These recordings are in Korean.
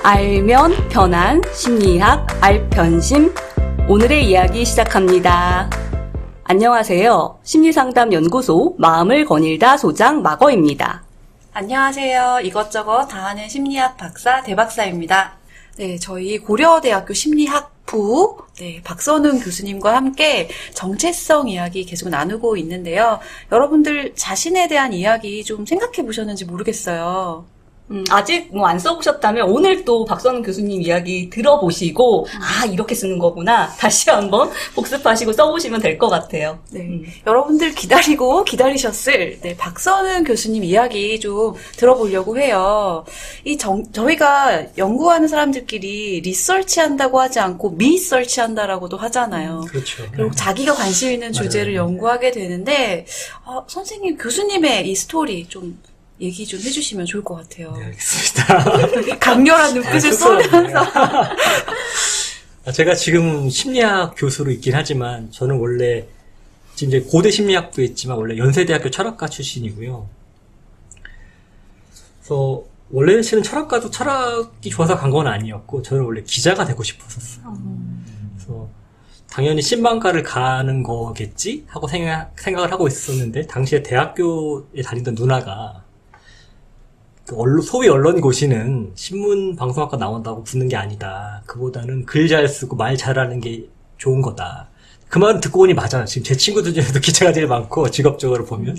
알면 편한 심리학 알편심 오늘의 이야기 시작합니다. 안녕하세요. 심리상담연구소 마음을 거닐다 소장 마거입니다. 안녕하세요. 이것저것 다 하는 심리학 박사 대박사입니다. 네, 저희 고려대학교 심리학부 박선웅 교수님과 함께 정체성 이야기 계속 나누고 있는데요. 여러분들 자신에 대한 이야기 좀 생각해 보셨는지 모르겠어요. 아직 안 써보셨다면 오늘 또 박선웅 교수님 이야기 들어보시고 이렇게 쓰는 거구나 다시 한번 복습하시고 써보시면 될 것 같아요. 네, 여러분들 기다리셨을 박선웅 교수님 이야기 좀 들어보려고 해요. 저희가 연구하는 사람들끼리 리서치한다고 하지 않고 미서치한다라고도 하잖아요. 그렇죠. 그리고 자기가 관심 있는 주제를 맞아요. 연구하게 되는데 선생님 교수님의 이 스토리 좀 얘기 좀 해주시면 좋을 것 같아요. 네, 알겠습니다. 강렬한 눈빛을 쏘면서. 제가 지금 심리학 교수로 있긴 하지만, 저는 원래, 지금 이제 고대 심리학부에 있지만, 원래 연세대학교 철학과 출신이고요. 그래서, 원래 실은 철학과도 철학이 좋아서 간 건 아니었고, 저는 원래 기자가 되고 싶었었어요. 그래서, 당연히 신방과를 가는 거겠지? 하고 생각을 하고 있었는데, 당시에 대학교에 다니던 누나가, 소위 언론고시는 신문방송학과 나온다고 붙는 게 아니다. 그보다는 글 잘 쓰고 말 잘하는 게 좋은 거다. 그 말은 듣고 보니 맞아요. 지금 제 친구들 중에도 기자가 제일 많고, 직업적으로 보면.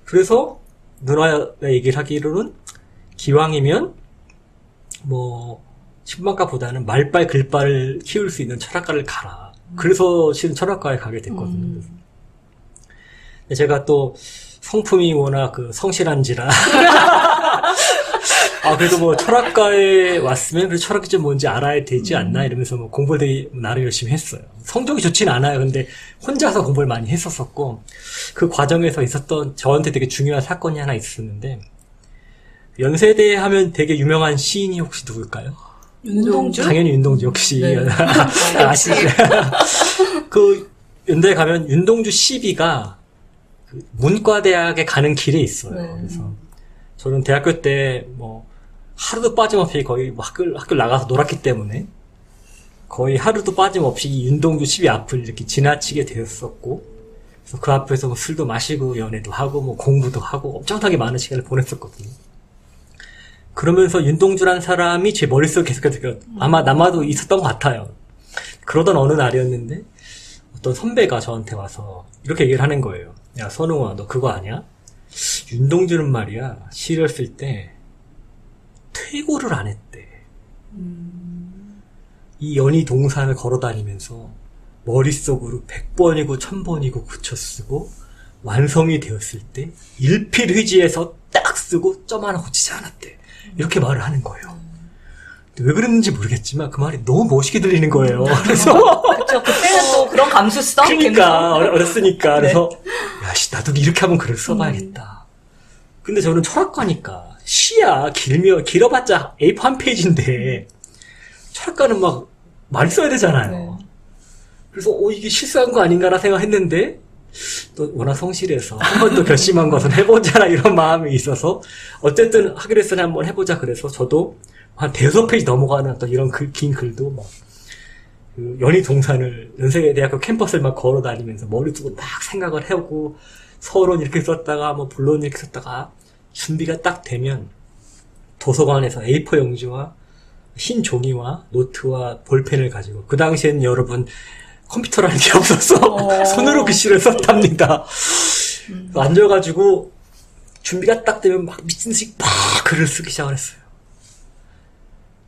그래서 누나가 얘기를 하기로는 기왕이면 신문학과보다는 말빨 글빨을 키울 수 있는 철학과를 가라. 그래서 실은 철학과에 가게 됐거든요. 근데 제가 또 성품이 워낙 성실한지라. 그래도 철학과에 왔으면 그래도 철학이 좀 뭔지 알아야 되지 않나 이러면서 공부를 되게 나름 열심히 했어요. 성적이 좋지는 않아요. 근데 혼자서 공부를 많이 했었었고, 그 과정에서 있었던 저한테 되게 중요한 사건이 하나 있었는데, 연세대 하면 되게 유명한 시인이 혹시 누굴까요? 윤동주? 당연히 윤동주, 역시. 네. 아시죠? 그 연대에 가면 윤동주 시비가 문과대학에 가는 길에 있어요. 그래서 저는 대학교 때 하루도 빠짐없이 거의 학교 나가서 놀았기 때문에 거의 하루도 빠짐없이 이 윤동주 시비 앞을 이렇게 지나치게 되었었고, 그래서 그 앞에서 술도 마시고 연애도 하고 공부도 하고 엄청나게 많은 시간을 보냈었거든요. 그러면서 윤동주란 사람이 제 머릿속에 계속해서 아마 남아도 있었던 것 같아요. 그러던 어느 날이었는데 어떤 선배가 저한테 와서 이렇게 얘기를 하는 거예요. 야, 선웅아, 너 그거 아냐? 윤동주는 말이야, 시를 쓸 때 퇴고를 안 했대. 이 연희 동산을 걸어다니면서 머릿속으로 100번이고 1000번이고 굳혀 쓰고 완성이 되었을 때 일필휘지에서 딱 쓰고 점 하나 고치지 않았대. 이렇게 말을 하는 거예요. 왜 그랬는지 모르겠지만 그 말이 너무 멋있게 들리는 거예요. 그래서 그렇죠. 그때는 또 그런 감수성? 그러니까 어렸으니까. 네. 그래서 나도 이렇게 한번 글을 써봐야겠다. 근데 저는 철학과니까 시야 길어봤자 A4 한 페이지인데 철학과는 막 많이 써야 되잖아요. 네. 그래서 이게 실수한 거 아닌가라 생각했는데 또 워낙 성실해서 한 번 더 결심한 것은 해보자 이런 마음이 있어서 어쨌든 하기로 했으니 한번 해보자. 그래서 저도 한 대여섯 페이지 넘어가는 또 이런 긴 글도 연희 동산을 연세대학교 캠퍼스를 막 걸어 다니면서 머릿속으로 막 생각을 해오고 서론 이렇게 썼다가 본론 이렇게 썼다가 준비가 딱 되면 도서관에서 A4 용지와 흰 종이와 노트와 볼펜을 가지고, 그 당시에는 여러분 컴퓨터라는 게 없어서 손으로 글씨를 썼답니다. 앉아가지고 준비가 딱 되면 막 미친 듯이 막 글을 쓰기 시작을 했어요.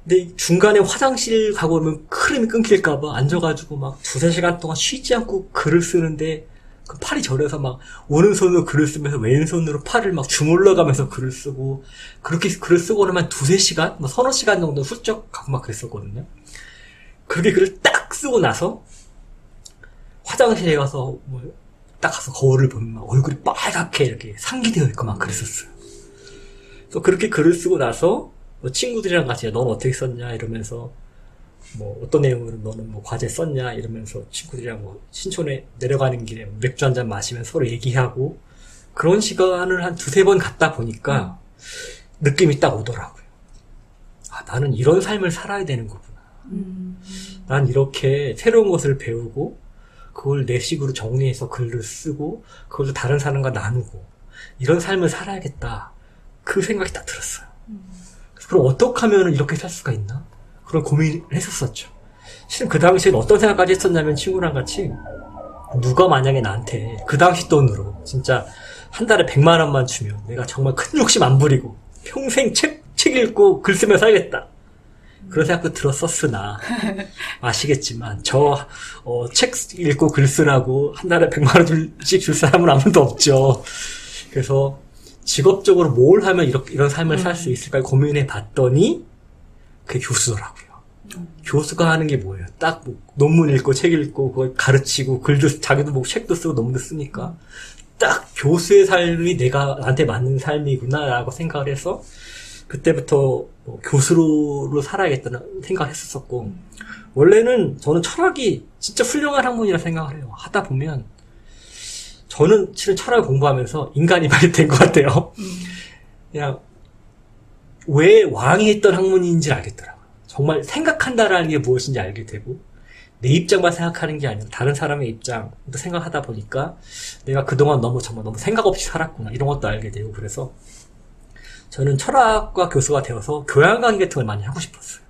근데 중간에 화장실 가고 오면 흐름이 끊길까봐 앉아가지고 막 2-3시간 동안 쉬지 않고 글을 쓰는데 그 팔이 저려서 막 오른손으로 글을 쓰면서 왼손으로 팔을 막 주물러가면서 글을 쓰고, 그렇게 글을 쓰고 나면 2-3시간? 서너 시간 정도 훌쩍 가고 막 그랬었거든요. 그렇게 글을 딱 쓰고 나서 화장실에 가서 딱 가서 거울을 보면 막 얼굴이 빨갛게 이렇게 상기되어 있고 막 그랬었어요. 그래서 그렇게 글을 쓰고 나서 친구들이랑 같이 넌 어떻게 썼냐 이러면서 어떤 내용으로 너는 과제 썼냐 이러면서 친구들이랑 신촌에 내려가는 길에 맥주 한잔 마시면 서로 얘기하고, 그런 시간을 한 2-3번 갔다 보니까 느낌이 딱 오더라고요. 나는 이런 삶을 살아야 되는 거구나. 난 이렇게 새로운 것을 배우고 그걸 내 식으로 정리해서 글을 쓰고 그걸로 다른 사람과 나누고 이런 삶을 살아야겠다. 그 생각이 딱 들었어요. 그럼 어떻게 하면 이렇게 살 수가 있나? 그런 고민을 했었었죠. 실은 그 당시엔 어떤 생각까지 했었냐면 친구랑 같이 누가 만약에 나한테 그 당시 돈으로 진짜 한 달에 100만 원만 주면 내가 정말 큰 욕심 안 부리고 평생 책 읽고 글 쓰며 살겠다. 그런 생각도 들었었으나 아시겠지만 책 읽고 글 쓰라고 한 달에 100만 원씩 줄 사람은 아무도 없죠. 그래서 직업적으로 뭘 하면 이런 삶을 살 수 있을까 고민해 봤더니 그게 교수더라고요. 교수가 하는 게 뭐예요? 딱 논문 읽고 책 읽고 그걸 가르치고 글도 자기도 책도 쓰고 논문도 쓰니까 딱 교수의 삶이 나한테 맞는 삶이구나라고 생각을 해서 그때부터 교수로 살아야겠다는 생각을 했었었고 원래는 저는 철학이 진짜 훌륭한 학문이라 생각을 해요. 하다 보면 저는 실은 철학을 공부하면서 인간이 많이 된 것 같아요. 그냥 왜 왕이 했던 학문인지 알겠더라고요. 정말 생각한다라는 게 무엇인지 알게 되고 내 입장만 생각하는 게 아니라 다른 사람의 입장도 생각하다 보니까 내가 그동안 정말 너무 생각 없이 살았구나 이런 것도 알게 되고 그래서 저는 철학과 교수가 되어서 교양 강의 같은 걸 많이 하고 싶었어요.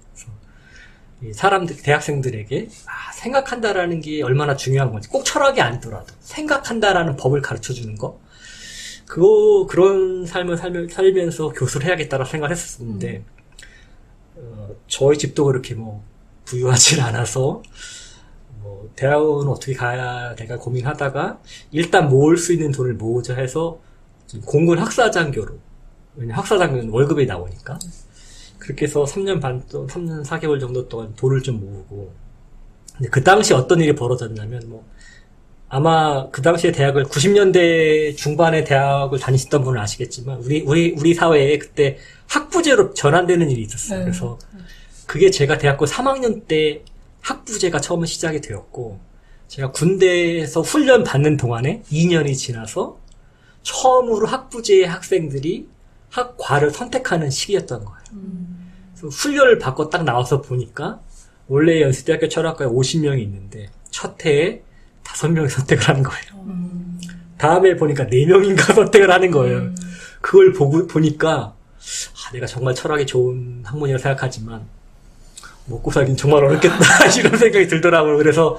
그래서 대학생들에게 생각한다라는 게 얼마나 중요한 건지 꼭 철학이 아니더라도 생각한다라는 법을 가르쳐주는 거 그런 삶을 살면서 교수를 해야겠다라고 생각을 했었는데 저희 집도 그렇게 부유하진 않아서 대학원 어떻게 가야 될까 고민하다가 일단 모을 수 있는 돈을 모으자 해서 공군 학사장교로 왜냐면 학사장교는 월급이 나오니까 그렇게 해서 3년 4개월 정도 동안 돈을 좀 모으고 근데 그 당시 어떤 일이 벌어졌냐면 아마 그 당시에 대학을 90년대 중반에 대학을 다니셨던 분은 아시겠지만 우리 사회에 그때 학부제로 전환되는 일이 있었어요. 그래서 그게 제가 대학교 3학년 때 학부제가 처음 시작이 되었고 제가 군대에서 훈련 받는 동안에 2년이 지나서 처음으로 학부제 학생들이 학과를 선택하는 시기였던 거예요. 그래서 훈련을 받고 딱 나와서 보니까 원래 연세대학교 철학과에 50명이 있는데 첫 해에 5명이 선택을 하는 거예요. 다음에 보니까 4명인가 선택을 하는 거예요. 그걸 보니까 내가 정말 철학이 좋은 학문이라고 생각하지만 먹고 살긴 정말 어렵겠다 이런 생각이 들더라고요. 그래서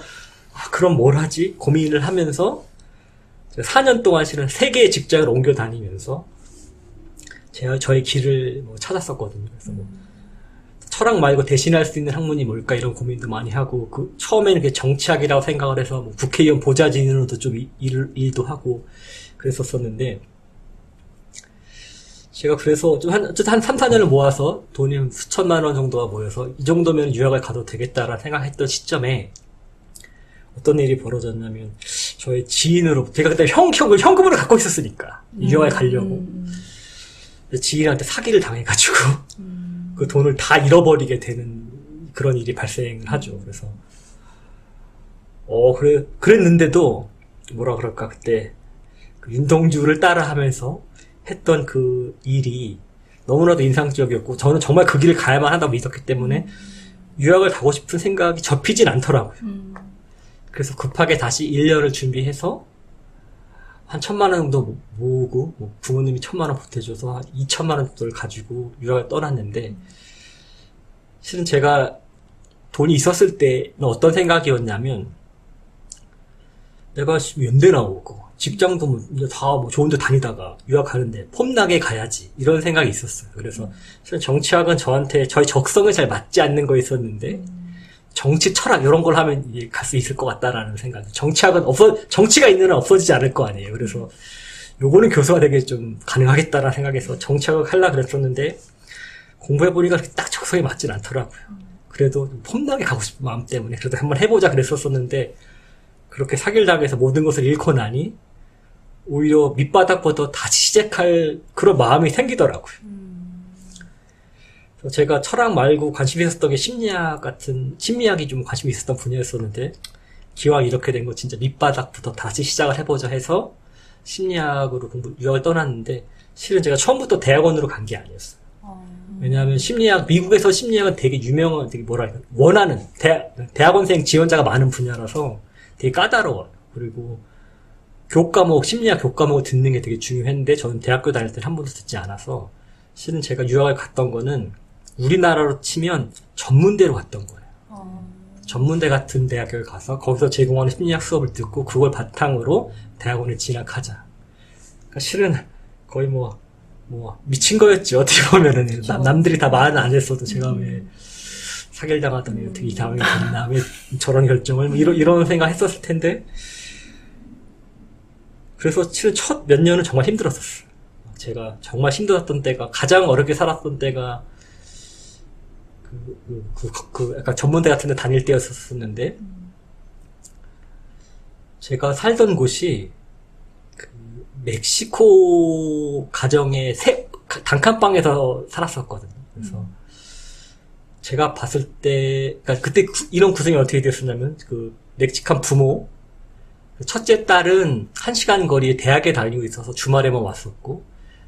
그럼 뭘 하지? 고민을 하면서 4년 동안 실은 3개의 직장을 옮겨 다니면서 저의 길을 찾았었거든요. 그래서 철학 말고 대신할 수 있는 학문이 뭘까 이런 고민도 많이 하고 처음에는 그게 정치학이라고 생각을 해서 국회의원 보좌진으로도 좀 일도 하고 그랬었었는데 제가 그래서 한 3, 4년을 모아서 돈이 수천만 원 정도가 모여서 이 정도면 유학을 가도 되겠다라 생각했던 시점에 어떤 일이 벌어졌냐면 저의 지인으로 제가 그때 현금으로 갖고 있었으니까 유학을 가려고 지인한테 사기를 당해가지고 그 돈을 다 잃어버리게 되는 그런 일이 발생을 하죠. 그래서 그랬는데도 뭐라 그럴까 그때 윤동주를 따라하면서 했던 그 일이 너무나도 인상적이었고 저는 정말 그 길을 가야만 한다고 믿었기 때문에 유학을 가고 싶은 생각이 접히진 않더라고요. 그래서 급하게 다시 1년을 준비해서 한 1,000만 원 정도 모으고 부모님이 1,000만 원 보태줘서 한 2,000만 원 정도를 가지고 유학을 떠났는데 실은 제가 돈이 있었을 때는 어떤 생각이었냐면 내가 연대 나오고 직장도 다 좋은 데 다니다가 유학 가는데 폼나게 가야지 이런 생각이 있었어요. 그래서 실은 정치학은 저한테 저희 적성에 잘 맞지 않는 거였었는데 정치, 철학 이런 걸 하면 갈 수 있을 것 같다라는 생각. 정치학은 정치가 있는 한 없어지지 않을 거 아니에요. 그래서 요거는 교수가 되게 좀 가능하겠다라는 생각에서 정치학을 하려고 그랬었는데 공부해보니까 딱 적성에 맞진 않더라고요. 그래도 폼나게 가고 싶은 마음 때문에 그래도 한번 해보자 그랬었었는데 그렇게 사기를 당해서 모든 것을 잃고 나니 오히려 밑바닥부터 다시 시작할 그런 마음이 생기더라고요. 제가 철학 말고 관심이 있었던 게 심리학이 좀 관심이 있었던 분야였었는데 기왕 이렇게 된 거 진짜 밑바닥부터 다시 시작을 해보자 해서 심리학으로 유학을 떠났는데 실은 제가 처음부터 대학원으로 간 게 아니었어요. 왜냐하면 심리학, 미국에서 심리학은 되게 유명한, 되게 뭐랄까, 원하는, 대학원생 지원자가 많은 분야라서 되게 까다로워요. 그리고 심리학 교과목을 듣는 게 되게 중요했는데, 저는 대학교 다닐 때는 한 번도 듣지 않아서, 실은 제가 유학을 갔던 거는, 우리나라로 치면 전문대로 갔던 거예요. 전문대 같은 대학교를 가서, 거기서 제공하는 심리학 수업을 듣고, 그걸 바탕으로 대학원을 진학하자. 그러니까 실은 거의 미친 거였지, 어떻게 보면은. 남들이 다 말은 안 했어도 제가 왜 사기를 당하더니 어떻게 이 상황이 됐나, 왜 저런 결정을, 이런 생각 했었을 텐데. 그래서 실은 첫 몇 년은 정말 힘들었었어요. 제가 정말 힘들었던 때가, 가장 어렵게 살았던 때가, 약간 전문대 같은 데 다닐 때였었는데, 제가 살던 곳이, 멕시코 가정의 단칸방에서 살았었거든요. 그래서 제가 봤을 때, 그러니까 그때 이런 구성이 어떻게 됐었냐면, 멕시칸 부모, 첫째 딸은 1시간 거리에 대학에 다니고 있어서 주말에만 왔었고,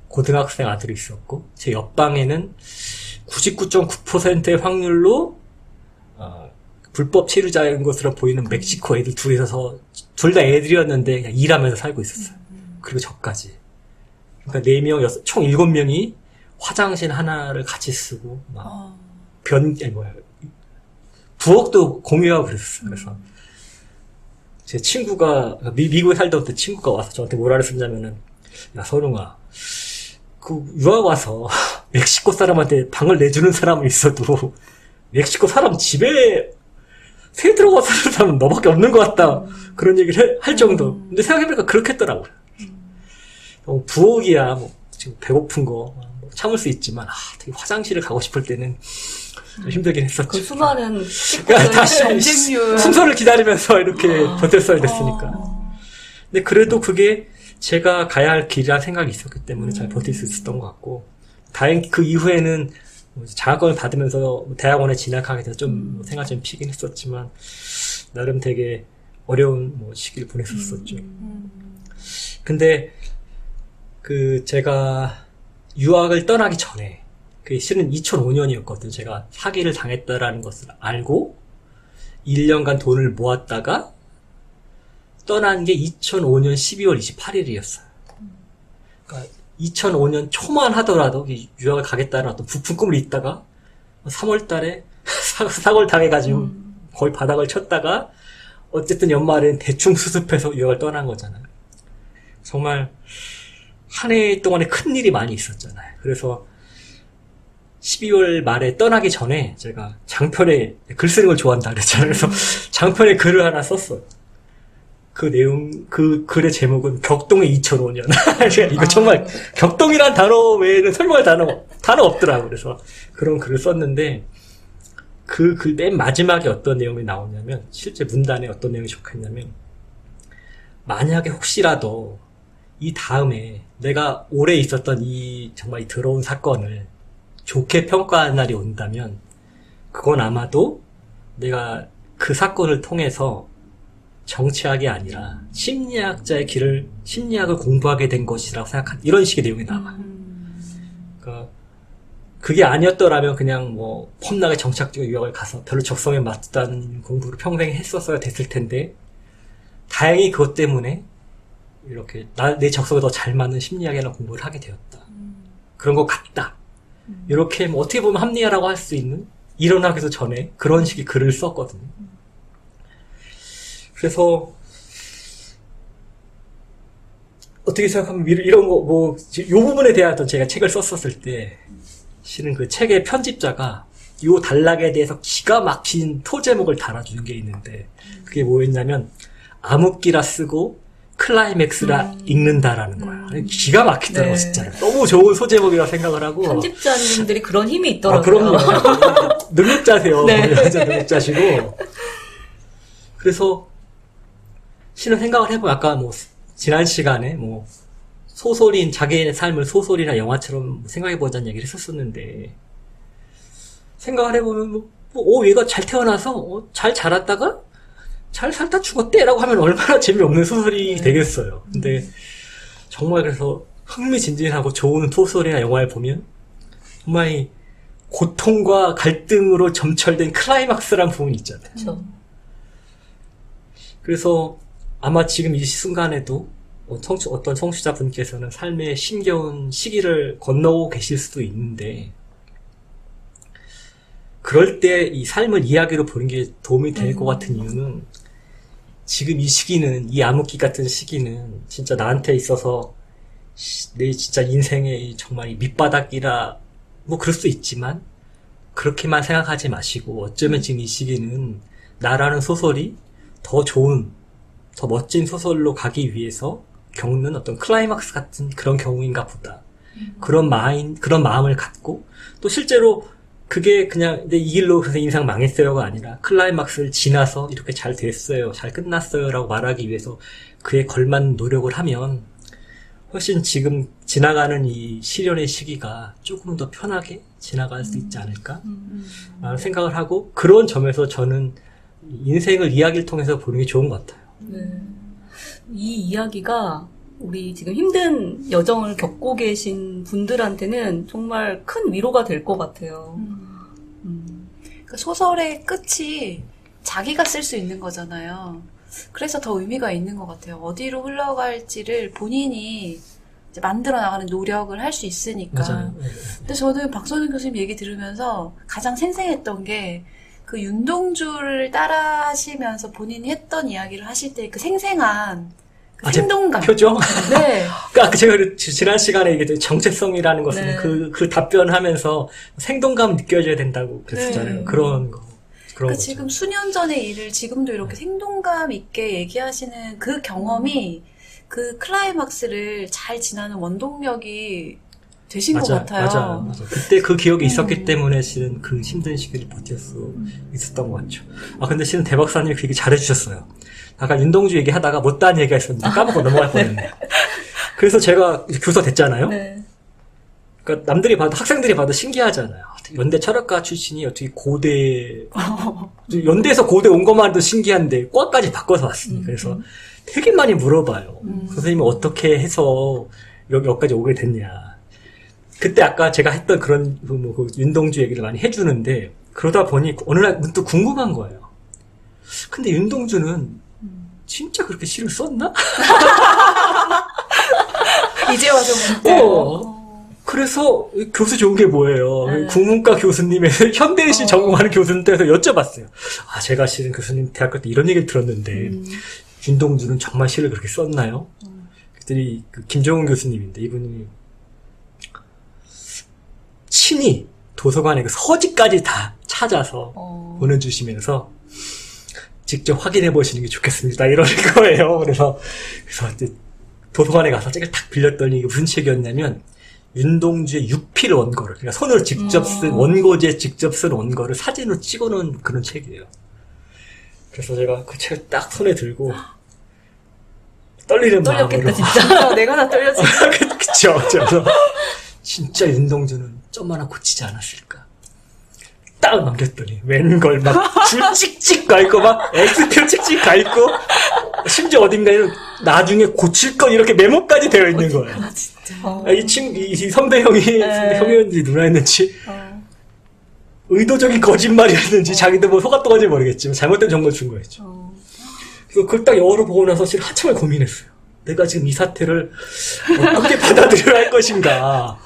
고등학생 아들이 있었고, 제 옆방에는 99.9%의 확률로, 불법 체류자인 것으로 보이는 멕시코 애들 둘이 있어서, 둘 다 애들이었는데, 그냥 일하면서 살고 있었어요. 그리고 저까지. 그러니까 4명, 총 7명이 화장실 하나를 같이 쓰고, 부엌도 공유하고 그랬었어요. 그래서, 제 친구가, 미국에 살던 때 친구가 와서 저한테 뭐라 그랬었냐면은, 야, 선웅아, 유학 와서, 멕시코 사람한테 방을 내주는 사람은 있어도, 멕시코 사람 집에, 새 들어가 사는 사람은 너밖에 없는 것 같다. 그런 얘기를 할 정도. 근데 생각해보니까 그렇게 했더라고요. 부엌이야, 지금 배고픈 거, 참을 수 있지만, 되게 화장실을 가고 싶을 때는 좀 힘들긴 했었죠. 그 수많은 그러니까 다시 경쟁률. 순서를 기다리면서 이렇게 버텼어야 됐으니까. 근데 그래도 그게 제가 가야 할 길이라 생각이 있었기 때문에 잘 버틸 수 있었던 것 같고, 다행히 그 이후에는 장학금을 받으면서 대학원에 진학하게 돼서 좀 생활이 좀 피긴 했었지만, 나름 되게 어려운 시기를 보냈었었죠. 근데, 제가 유학을 떠나기 전에, 그게 실은 2005년이었거든요. 제가 사기를 당했다라는 것을 알고 1년간 돈을 모았다가 떠난 게 2005년 12월 28일이었어요. 그러니까 2005년 초만 하더라도 유학을 가겠다는 어떤 부푼 꿈을 있다가 3월 달에 사고를 당해가지고 거의 바닥을 쳤다가 어쨌든 연말엔 대충 수습해서 유학을 떠난 거잖아요. 정말 한 해 동안에 큰 일이 많이 있었잖아요. 그래서 12월 말에 떠나기 전에 제가 장편에 글 쓰는 걸 좋아한다 그랬잖아요. 그래서 장편에 글을 하나 썼어요. 그 글의 제목은 격동의 2005년. 이거 정말 격동이란 단어 외에는 설명할 단어 없더라고요. 그래서 그런 글을 썼는데 그 글 맨 마지막에 어떤 내용이 나오냐면, 실제 문단에 어떤 내용이 적혀있냐면, 만약에 혹시라도 이 다음에 내가 오래 있었던 정말 이 더러운 사건을 좋게 평가하는 날이 온다면, 그건 아마도 내가 그 사건을 통해서 정치학이 아니라 심리학자의 심리학을 공부하게 된 것이라고 생각한, 이런 식의 내용이 나와. 그러니까 그게 아니었더라면 그냥 폼나게 정치학적인 유학을 가서 별로 적성에 맞지도 않은 공부를 평생 했었어야 됐을 텐데, 다행히 그것 때문에 이렇게 내 적성에 더 잘 맞는 심리학이라는 공부를 하게 되었다. 그런 것 같다. 이렇게 어떻게 보면 합리화라고 할 수 있는, 일어나기도 전에 그런 식의 글을 썼거든요. 그래서 어떻게 생각하면 이런 거 요 부분에 대한 제가 책을 썼었을 때, 실은 그 책의 편집자가 요 단락에 대해서 기가 막힌 토제목을 달아준 게 있는데, 그게 뭐였냐면 암흑기라 쓰고 클라이맥스라 읽는다라는 거야. 기가 막히더라고. 네. 진짜 너무 좋은 소제목이라고 생각을 하고. 편집자님들이 그런 힘이 있더라고요. 그럼요. 능력자세요. 네. 완전 능력자시고. 그래서 실은 생각을 해보면, 아까 지난 시간에 소설인 자기의 삶을 소설이나 영화처럼 생각해보자는 얘기를 했었었는데, 생각을 해보면 얘가 잘 태어나서 잘 자랐다가 잘 살다 죽었대 라고 하면 얼마나 재미없는 소설이 되겠어요. 근데 정말 그래서 흥미진진하고 좋은 소설이나 영화를 보면 정말 고통과 갈등으로 점철된 클라이막스란 부분이 있잖아요. 그렇죠. 그래서 아마 지금 이 순간에도 어떤 청취자분께서는 삶의 힘겨운 시기를 건너고 계실 수도 있는데, 그럴 때 이 삶을 이야기로 보는 게 도움이 될 것 같은 이유는, 지금 이 시기는, 이 암흑기 같은 시기는 진짜 나한테 있어서 내 진짜 인생의 정말 밑바닥이라 뭐 그럴 수 있지만, 그렇게만 생각하지 마시고, 어쩌면 지금 이 시기는 나라는 소설이 더 좋은, 더 멋진 소설로 가기 위해서 겪는 어떤 클라이막스 같은 그런 경우인가 보다. 그런 마음을 갖고, 또 실제로 그게 그냥 이 길로 그래서 인생 망했어요가 아니라 클라이막스를 지나서 이렇게 잘 됐어요, 잘 끝났어요 라고 말하기 위해서 그에 걸맞는 노력을 하면 훨씬 지금 지나가는 이 시련의 시기가 조금 더 편하게 지나갈 수 있지 않을까 라는 생각을 하고, 그런 점에서 저는 인생을 이야기를 통해서 보는 게 좋은 것 같아요. 네. 이 이야기가 우리 지금 힘든 여정을 겪고 계신 분들한테는 정말 큰 위로가 될 것 같아요. 그 소설의 끝이 자기가 쓸 수 있는 거잖아요. 그래서 더 의미가 있는 것 같아요. 어디로 흘러갈지를 본인이 이제 만들어 나가는 노력을 할 수 있으니까. 맞아요. 근데 저는 박선은 교수님 얘기 들으면서 가장 생생했던 게, 그 윤동주를 따라 하시면서 본인이 했던 이야기를 하실 때 그 생생한 그 생동감. 표정? 네. 그러니까 제가 지난 시간에 얘기했던 정체성이라는 것은 네. 그 답변하면서 생동감 느껴져야 된다고 그랬었잖아요. 네. 그런 거. 그런 그 거죠. 지금 수년 전의 일을 지금도 이렇게 생동감 있게 얘기하시는 그 경험이 그 클라이막스를 잘 지나는 원동력이 되신 것 같아요. 맞아요. 그때 그 기억이 있었기 때문에 실은 그 힘든 시기를 버틸 수 있었던 것 같죠. 근데 실은 대 박사님이 그 얘기 잘해주셨어요. 아까 윤동주 얘기하다가 못다한 얘기가 있었는데 까먹고 넘어갈 뻔했네. 그래서 제가 이제 교사 됐잖아요. 네. 그러니까 남들이 봐도, 학생들이 봐도 신기하잖아요. 연대 철학과 출신이 어떻게 연대에서 고대 온 것만 해도 신기한데 과까지 바꿔서 왔으니. 그래서 되게 많이 물어봐요. 선생님이 어떻게 해서 여기까지 오게 됐냐. 그때 아까 제가 했던 그런 그 윤동주 얘기를 많이 해주는데, 그러다 보니 어느 날 문득 궁금한 거예요. 근데 윤동주는 진짜 그렇게 시를 썼나? 이제 와서 문득. 그래서 교수 좋은 게 뭐예요? 네. 국문과 교수님의 현대시 전공하는 교수님한테 여쭤봤어요. 제가 실은 교수님 대학교 때 이런 얘기를 들었는데 윤동주는 정말 시를 그렇게 썼나요? 그랬더니 김정은 교수님인데, 이분이 친히 도서관에 그 서지까지 다 찾아서 보내주시면서 직접 확인해 보시는 게 좋겠습니다, 이러는 거예요. 그래서 이제 도서관에 가서 책을 탁 빌렸더니 이게 무슨 책이었냐면, 윤동주의 유필 원고를, 그러니까 손으로 직접 쓴, 원고지에 직접 쓴 원고를 사진으로 찍어놓은 그런 책이에요. 그래서 제가 그 책을 딱 손에 들고 떨리는 떨렸겠다, 마음으로. 진짜. 내가 다 떨렸지. 그쵸. 그래서 진짜 윤동주는 좀 하나 고치지 않았을까. 딱 넘겼더니 웬걸 막 줄 찍찍 가 있고 막 X표 찍찍 가 있고, 심지어 어딘가에는 나중에 고칠 건 이렇게 메모까지 되어 있는 거예요. 이 선배 형이었는지 누나였는지 의도적인 거짓말이었는지 자기도 뭐 속았던 건지 모르겠지만 잘못된 정보를 준 거였죠. 그래서 그걸 딱 영어로 보고 나서 사실 한참을 고민했어요. 내가 지금 이 사태를 어떻게 받아들여야 할 것인가.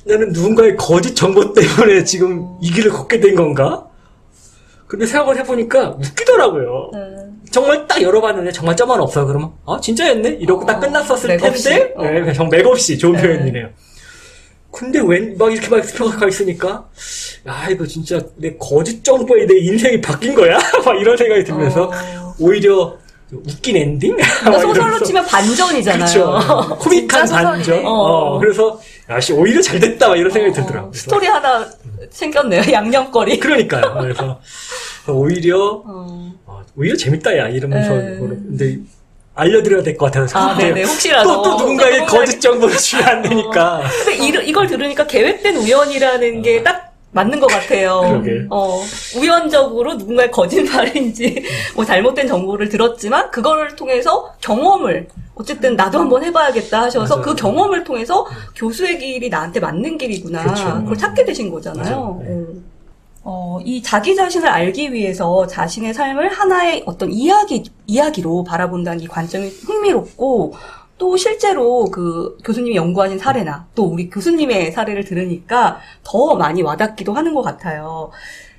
나는 누군가의 거짓 정보 때문에 지금 이 길을 걷게 된 건가? 근데 생각을 해보니까 웃기더라고요. 정말 딱 열어봤는데 정말 점은 없어요. 그러면 진짜였네? 이러고 딱 끝났었을 맥없이. 텐데. 네, 정말 맥없이 좋은 표현이네요. 근데 막 이렇게 막 스피커가 가 있으니까, 이거 진짜 내 거짓 정보에 내 인생이 바뀐 거야? 막 이런 생각이 들면서 오히려 웃긴 엔딩? 그러니까 소설로 치면 반전이잖아요. 그렇죠. 코믹한 반전. 그래서 오히려 잘 됐다, 막 이런 생각이 들더라고요. 스토리 하나 생겼네요. 양념거리. 그러니까요. 그래서 오히려 재밌다, 야, 이러면서. 근데 알려드려야 될 것 같아서. 네네. 혹시라도. 또 누군가의 거짓 정보를 주면 안 되니까. 근데 이걸 들으니까 계획된 우연이라는 게 딱 맞는 것 같아요. 그러게. 우연적으로 누군가의 거짓말인지 뭐 잘못된 정보를 들었지만 그걸 통해서 경험을 어쨌든 나도 한번 해봐야겠다 하셔서 맞아요. 그 경험을 통해서 교수의 길이 나한테 맞는 길이구나. 그렇죠. 그걸 찾게 되신 거잖아요. 맞아요. 네. 이 자기 자신을 알기 위해서 자신의 삶을 하나의 어떤 이야기로 바라본다는 이 관점이 흥미롭고 또 실제로 그 교수님이 연구하신 사례나 또 우리 교수님의 사례를 들으니까 더 많이 와닿기도 하는 것 같아요.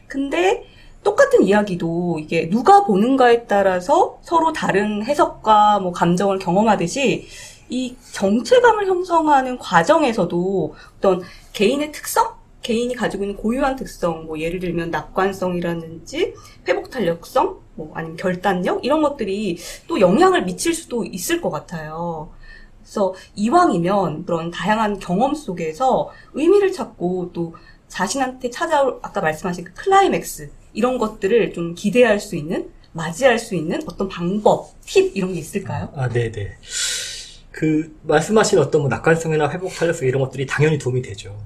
근데 똑같은 이야기도 이게 누가 보는가에 따라서 서로 다른 해석과 뭐 감정을 경험하듯이 이 정체감을 형성하는 과정에서도 어떤 개인의 특성? 개인이 가지고 있는 고유한 특성, 뭐 예를 들면 낙관성이라든지 회복 탄력성, 뭐 아니면 결단력 이런 것들이 또 영향을 미칠 수도 있을 것 같아요. 그래서 이왕이면 그런 다양한 경험 속에서 의미를 찾고 또 자신한테 찾아올 아까 말씀하신 그 클라이맥스 이런 것들을 좀 기대할 수 있는, 맞이할 수 있는 어떤 방법, 팁 이런 게 있을까요? 네네. 그 말씀하신 어떤 뭐 낙관성이나 회복 탄력성 이런 것들이 당연히 도움이 되죠.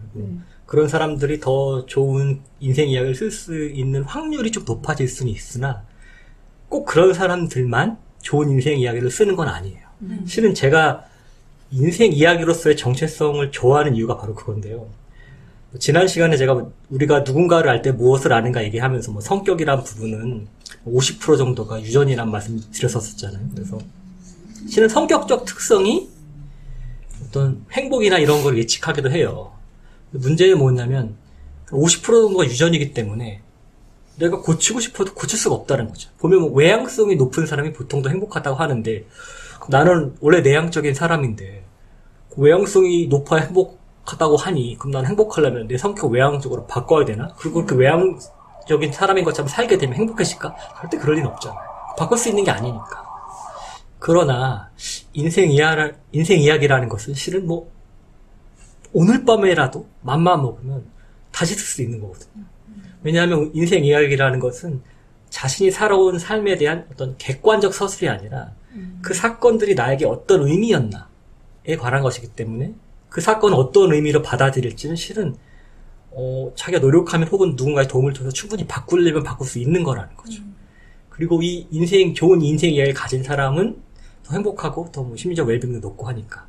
그런 사람들이 더 좋은 인생 이야기를 쓸 수 있는 확률이 좀 높아질 수는 있으나 꼭 그런 사람들만 좋은 인생 이야기를 쓰는 건 아니에요. 실은 제가 인생 이야기로서의 정체성을 좋아하는 이유가 바로 그건데요. 지난 시간에 제가 우리가 누군가를 알 때 무엇을 아는가 얘기하면서 뭐 성격이란 부분은 50% 정도가 유전이란 말씀 드렸었잖아요. 그래서 실은 성격적 특성이 어떤 행복이나 이런 걸 예측하기도 해요. 문제는 뭐냐면 50% 정도가 유전이기 때문에 내가 고치고 싶어도 고칠 수가 없다는 거죠. 보면 뭐 외향성이 높은 사람이 보통 더 행복하다고 하는데 나는 원래 내향적인 사람인데 외향성이 높아야 행복하다고 하니 그럼 난 행복하려면 내 성격 외향적으로 바꿔야 되나? 그리고 그 외향적인 사람인 것처럼 살게 되면 행복해질까? 절대 그럴 리는 없잖아요. 바꿀 수 있는 게 아니니까. 그러나 인생 이야기라는 것은 실은 뭐 오늘 밤에라도 맘만 먹으면 다시 쓸 수 있는 거거든요. 왜냐하면 인생 이야기라는 것은 자신이 살아온 삶에 대한 어떤 객관적 서술이 아니라 그 사건들이 나에게 어떤 의미였나에 관한 것이기 때문에 그 사건을 어떤 의미로 받아들일지는 실은 자기가 노력하면 혹은 누군가의 도움을 줘서 충분히 바꾸려면 바꿀 수 있는 거라는 거죠. 그리고 이 좋은 인생 이야기를 가진 사람은 더 행복하고 더 뭐 심리적 웰빙도 높고 하니까.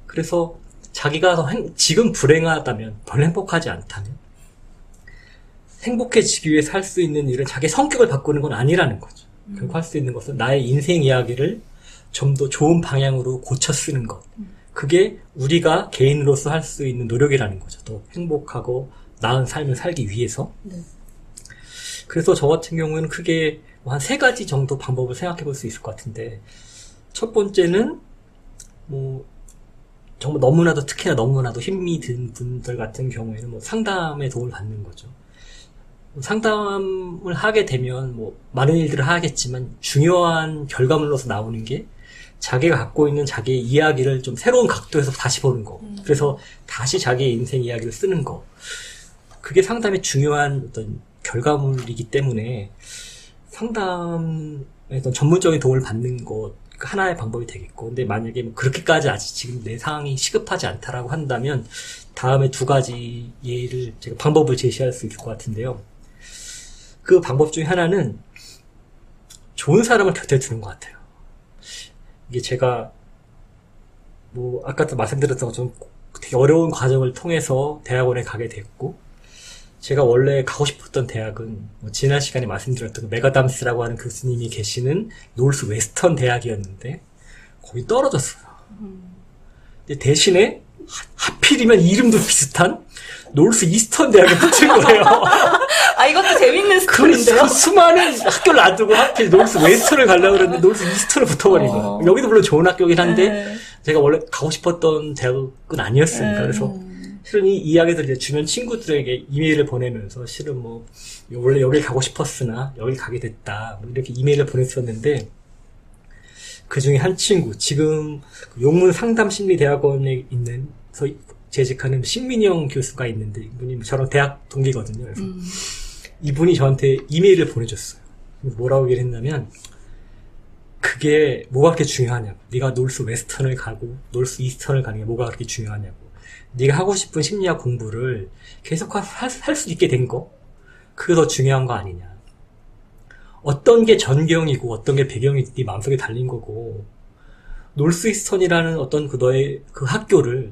그래서 자기가 지금 불행하다면, 별로 행복하지 않다면, 행복해지기 위해 살 수 있는 일은 자기 성격을 바꾸는 건 아니라는 거죠. 결국 할 수 있는 것은 나의 인생 이야기를 좀 더 좋은 방향으로 고쳐 쓰는 것. 그게 우리가 개인으로서 할 수 있는 노력이라는 거죠. 더 행복하고 나은 삶을 살기 위해서. 네. 그래서 저 같은 경우에는 크게 한 3가지 정도 방법을 생각해 볼 수 있을 것 같은데, 첫 번째는 뭐 정말 특히나 너무나도 힘이 든 분들 같은 경우에는 뭐 상담의 도움을 받는 거죠. 상담을 하게 되면 뭐 많은 일들을 하겠지만 중요한 결과물로서 나오는 게 자기가 갖고 있는 자기의 이야기를 좀 새로운 각도에서 다시 보는 거. 그래서 다시 자기의 인생 이야기를 쓰는 거. 그게 상담의 중요한 어떤 결과물이기 때문에 상담의 어떤 전문적인 도움을 받는 것 하나의 방법이 되겠고, 근데 만약에 뭐 그렇게까지 아직 지금 내 상황이 시급하지 않다라고 한다면 다음에 2가지 예를 제가 방법을 제시할 수 있을 것 같은데요. 그 방법 중에 하나는 좋은 사람을 곁에 두는 것 같아요. 이게 제가 뭐 아까도 말씀드렸던 것처럼 되게 어려운 과정을 통해서 대학원에 가게 됐고, 제가 원래 가고 싶었던 대학은 뭐 지난 시간에 말씀드렸던 메가담스라고 하는 교수님이 계시는 노스 웨스턴 대학이었는데 거기 떨어졌어요. 근데 대신에 하필이면 이름도 비슷한 노스 이스턴 대학에 붙은 거예요. 이것도 재밌는 스토리인데요. 그 수많은 학교를 놔두고 하필 노스 웨스턴을 가려고 그랬는데 노스 이스턴을 붙어버린 거예요. 여기도 물론 좋은 학교긴 한데 네. 제가 원래 가고 싶었던 대학은 아니었으니까. 그래서 실은 이 이야기들 이제 주변 친구들에게 이메일을 보내면서 실은 뭐 원래 여기 가고 싶었으나 여기 가게 됐다 뭐 이렇게 이메일을 보냈었는데, 그 중에 한 친구, 지금 용문 상담심리대학원에 있는 재직하는 신민영 교수가 있는데, 이분이 저랑 대학 동기거든요. 그래서 이분이 저한테 이메일을 보내줬어요. 뭐라고 얘기를 했냐면, 그게 뭐가 그렇게 중요하냐고. 네가 노스 웨스턴을 가고 노스 이스턴을 가는 게 뭐가 그렇게 중요하냐고. 네가 하고 싶은 심리학 공부를 계속 할 수 있게 된 거, 그게 더 중요한 거 아니냐. 어떤 게 전경이고 어떤 게 배경이 네 마음속에 달린 거고, 놀스이스턴이라는 어떤 너의 그 학교를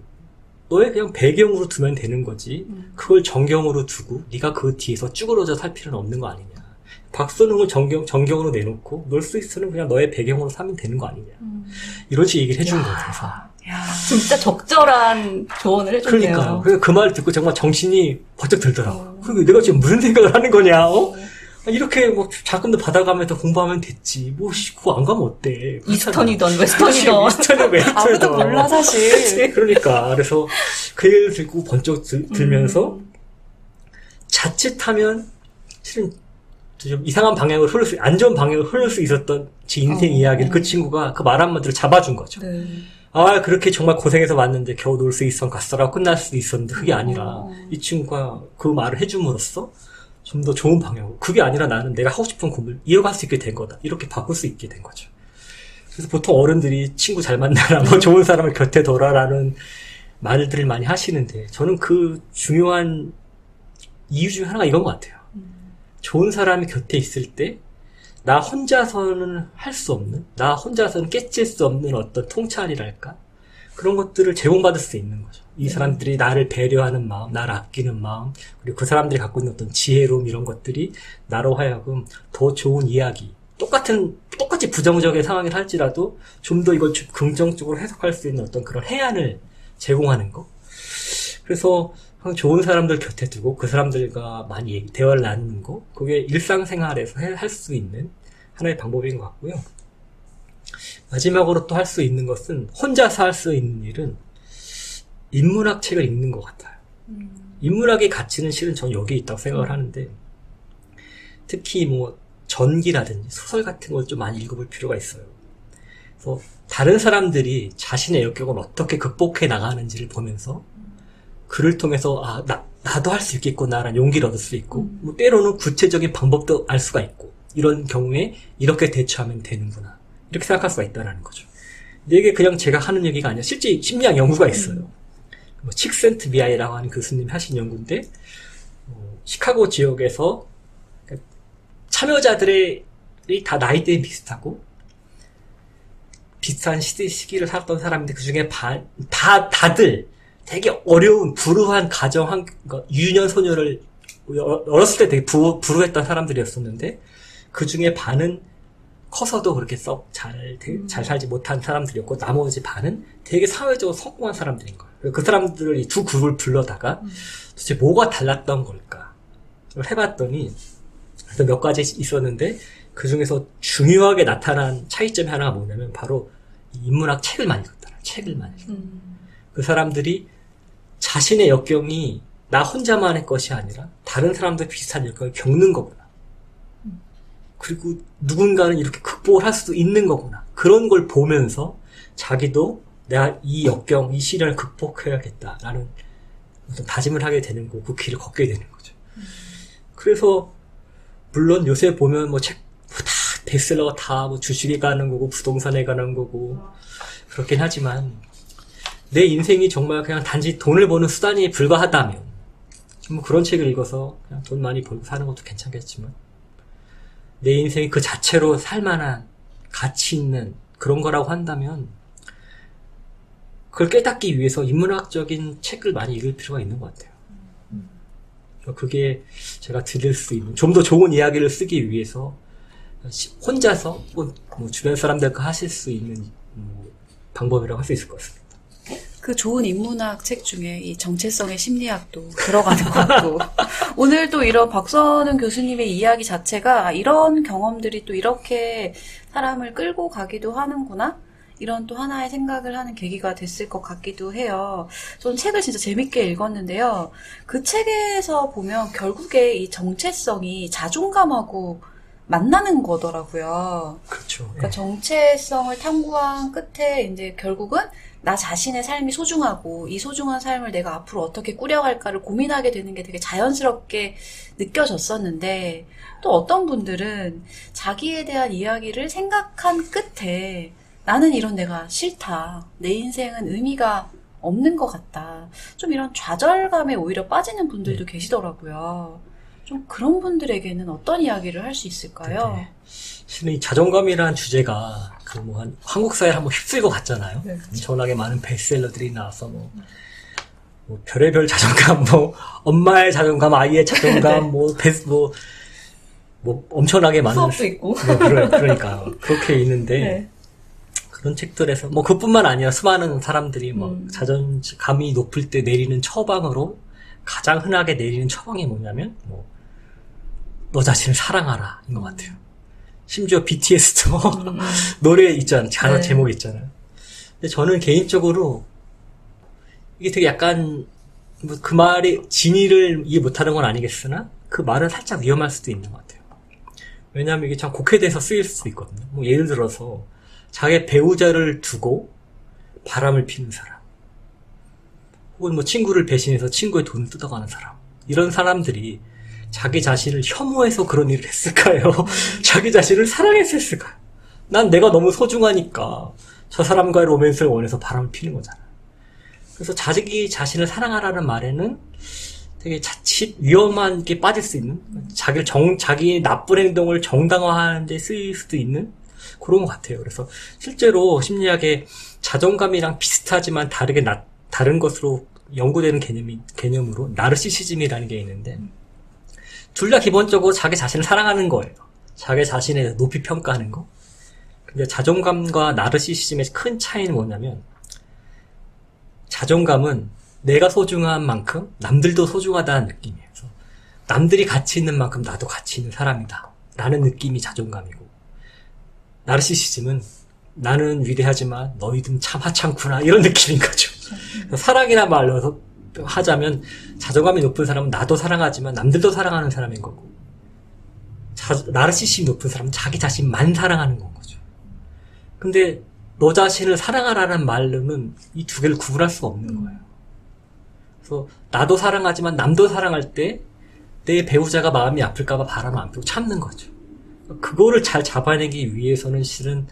너의 그냥 배경으로 두면 되는 거지. 그걸 전경으로 두고 네가 그 뒤에서 쭈그러져 살 필요는 없는 거 아니냐. 박선웅을 전경으로 내놓고 놀스이스턴은 그냥 너의 배경으로 사면 되는 거 아니냐. 이런 식의 얘기를 해준 거예요. 진짜 적절한 조언을 해줬네요. 그러니까 그 말을 듣고 정말 정신이 번쩍 들더라고요. 그리고 내가 지금 무슨 생각을 하는 거냐. 이렇게 뭐 자금도 받아가면서 공부하면 됐지. 뭐 그거 안 가면 어때? 이스턴이던 웨스턴이던. 이스턴이던 웨스턴이던. 아무도 몰라 사실. 그러니까 그래서 그 얘기를 듣고 번쩍 들면서 자칫하면 실은 좀 이상한 방향으로 안 좋은 방향으로 흐를 수 있었던 제 인생 이야기를 그 친구가 그 말 한마디로 잡아준 거죠. 네. 아, 그렇게 정말 고생해서 왔는데 겨우 놀스이스턴 갔어라고 끝날 수도 있었는데 그게 아니라 이 친구가 그 말을 해줌으로써 좀 더 좋은 방향으로, 그게 아니라 나는 내가 하고 싶은 공부를 이어갈 수 있게 된 거다. 이렇게 바꿀 수 있게 된 거죠. 그래서 보통 어른들이 친구 잘 만나라, 뭐 좋은 사람을 곁에 둬라라는 말들을 많이 하시는데, 저는 그 중요한 이유 중에 하나가 이건 것 같아요. 좋은 사람이 곁에 있을 때 나 혼자서는 할 수 없는, 나 혼자서는 깨칠 수 없는 어떤 통찰이랄까? 그런 것들을 제공받을 수 있는 거죠. 이 사람들이 나를 배려하는 마음, 나를 아끼는 마음, 그리고 그 사람들이 갖고 있는 어떤 지혜로움, 이런 것들이 나로 하여금 더 좋은 이야기, 똑같이 부정적인 상황을 할지라도 좀 더 이걸 긍정적으로 해석할 수 있는 어떤 그런 해안을 제공하는 거. 그래서 좋은 사람들 곁에 두고 그 사람들과 많이 대화를 나누는 거, 그게 일상생활에서 할 수 있는 하나의 방법인 것 같고요. 마지막으로 또 할 수 있는 것은, 혼자서 할 수 있는 일은 인문학 책을 읽는 것 같아요. 인문학의 가치는 실은 전 여기에 있다고 생각을 하는데, 특히 뭐 전기라든지 소설 같은 걸 좀 많이 읽어볼 필요가 있어요. 그래서 다른 사람들이 자신의 역경을 어떻게 극복해 나가는지를 보면서 글을 통해서 나도 할 수 있겠구나라는 용기를 얻을 수 있고, 뭐 때로는 구체적인 방법도 알 수가 있고, 이런 경우에 이렇게 대처하면 되는구나, 이렇게 생각할 수가 있다는 거죠. 근데 이게 그냥 제가 하는 얘기가 아니라 실제 심리학 연구가 있어요. 뭐 칙센트미아이라고 하는 교수님이 하신 연구인데, 시카고 지역에서 참여자들이 다 나이대는 비슷하고 비슷한 시기를 살았던 사람인데, 그 중에 다들 되게 어려운 불우한 가정, 유년 소녀를 어렸을 때 되게 불우했던 사람들이었었는데, 그 중에 반은 커서도 그렇게 썩 잘 살지 못한 사람들이었고, 나머지 반은 되게 사회적으로 성공한 사람들인 거예요. 그 사람들을 이 두 그룹을 불러다가 도대체 뭐가 달랐던 걸까 해봤더니, 그래서 몇 가지 있었는데, 그 중에서 중요하게 나타난 차이점이 하나가 뭐냐면, 바로 인문학 책을 많이 읽었다는, 책을 많이 읽었다. 그 사람들이 자신의 역경이 나 혼자만의 것이 아니라 다른 사람도 비슷한 역경을 겪는 거구나. 그리고 누군가는 이렇게 극복을 할 수도 있는 거구나. 그런 걸 보면서 자기도 내가 이 역경, 이 시련을 극복해야겠다라는 어떤 다짐을 하게 되는 거고, 그 길을 걷게 되는 거죠. 그래서 물론 요새 보면 뭐 책 다 베스트셀러가 다 뭐 주식에 가는 거고 부동산에 가는 거고 그렇긴 하지만, 내 인생이 정말 그냥 단지 돈을 버는 수단이 불과하다면, 뭐 그런 책을 읽어서 그냥 돈 많이 벌고 사는 것도 괜찮겠지만, 내 인생이 그 자체로 살만한 가치 있는 그런 거라고 한다면, 그걸 깨닫기 위해서 인문학적인 책을 많이 읽을 필요가 있는 것 같아요. 그게 제가 드릴 수 있는, 좀 더 좋은 이야기를 쓰기 위해서 혼자서 뭐 주변 사람들과 하실 수 있는 방법이라고 할 수 있을 것 같습니다. 그 좋은 인문학 책 중에 이 정체성의 심리학도 들어가는 것 같고, 오늘 또 이런 박선웅 교수님의 이야기 자체가 이런 경험들이 또 이렇게 사람을 끌고 가기도 하는구나, 이런 또 하나의 생각을 하는 계기가 됐을 것 같기도 해요. 저는 책을 진짜 재밌게 읽었는데요. 그 책에서 보면 결국에 이 정체성이 자존감하고 만나는 거더라고요. 그렇죠. 그러니까 정체성을 탐구한 끝에 이제 결국은 나 자신의 삶이 소중하고, 이 소중한 삶을 내가 앞으로 어떻게 꾸려갈까를 고민하게 되는 게 되게 자연스럽게 느껴졌었는데, 또 어떤 분들은 자기에 대한 이야기를 생각한 끝에 나는 이런 내가 싫다, 내 인생은 의미가 없는 것 같다. 좀 이런 좌절감에 오히려 빠지는 분들도 계시더라고요. 좀 그런 분들에게는 어떤 이야기를 할 수 있을까요? 네. 실은 이 자존감이라는 주제가 한국 사회를 한번 휩쓸고 갔잖아요. 네. 엄청나게 많은 베스트셀러들이 나와서 뭐 별의별 자존감, 뭐 엄마의 자존감, 아이의 자존감, 뭐 엄청나게 많은 수업도 있고. 그러니까 그렇게 있는데 네. 그런 책들에서 뭐 그뿐만 아니라 수많은 사람들이 자존감이 높을 때 내리는 처방으로 가장 흔하게 내리는 처방이 뭐냐면 너 자신을 사랑하라 인 것 같아요. 심지어 BTS도 노래 있잖아요. 가사 제목이 있잖아요. 근데 저는 개인적으로 이게 되게 약간 그 말의 진의를 이해 못하는 건 아니겠으나 그 말은 살짝 위험할 수도 있는 것 같아요. 왜냐하면 이게 참 곡해돼서 쓰일 수도 있거든요. 뭐 예를 들어서 자기 배우자를 두고 바람을 피는 사람, 혹은 뭐 친구를 배신해서 친구의 돈을 뜯어가는 사람, 이런 사람들이 자기 자신을 혐오해서 그런 일을 했을까요? 자기 자신을 사랑해서 했을까요? 난 내가 너무 소중하니까 저 사람과의 로맨스를 원해서 바람을 피는 거잖아. 그래서 자기 자신을 사랑하라는 말에는 되게 자칫 위험한 게 빠질 수 있는, 자기의 나쁜 행동을 정당화하는 데 쓰일 수도 있는 그런 것 같아요. 그래서 실제로 심리학에 자존감이랑 비슷하지만 다른 것으로 연구되는 개념으로 나르시시즘이라는 게 있는데, 둘 다 기본적으로 자기 자신을 사랑하는 거예요. 자기 자신에 대해서 높이 평가하는 거. 근데 자존감과 나르시시즘의 큰 차이는 뭐냐면, 자존감은 내가 소중한 만큼 남들도 소중하다는 느낌이에요. 그래서 남들이 가치 있는 만큼 나도 가치 있는 사람이다 라는 느낌이 자존감이고, 나르시시즘은 나는 위대하지만 너희들은 참 하찮구나 이런 느낌인 거죠. 사랑이란 말로 하자면 자존감이 높은 사람은 나도 사랑하지만 남들도 사랑하는 사람인 거고, 나르시시즘이 높은 사람은 자기 자신만 사랑하는 건 거죠. 근데 너 자신을 사랑하라는 말로는 이 두 개를 구분할 수가 없는 거예요. 그래서 나도 사랑하지만 남도 사랑할 때 내 배우자가 마음이 아플까봐 바람을 안 피고 참는 거죠. 그거를 잘 잡아내기 위해서는 실은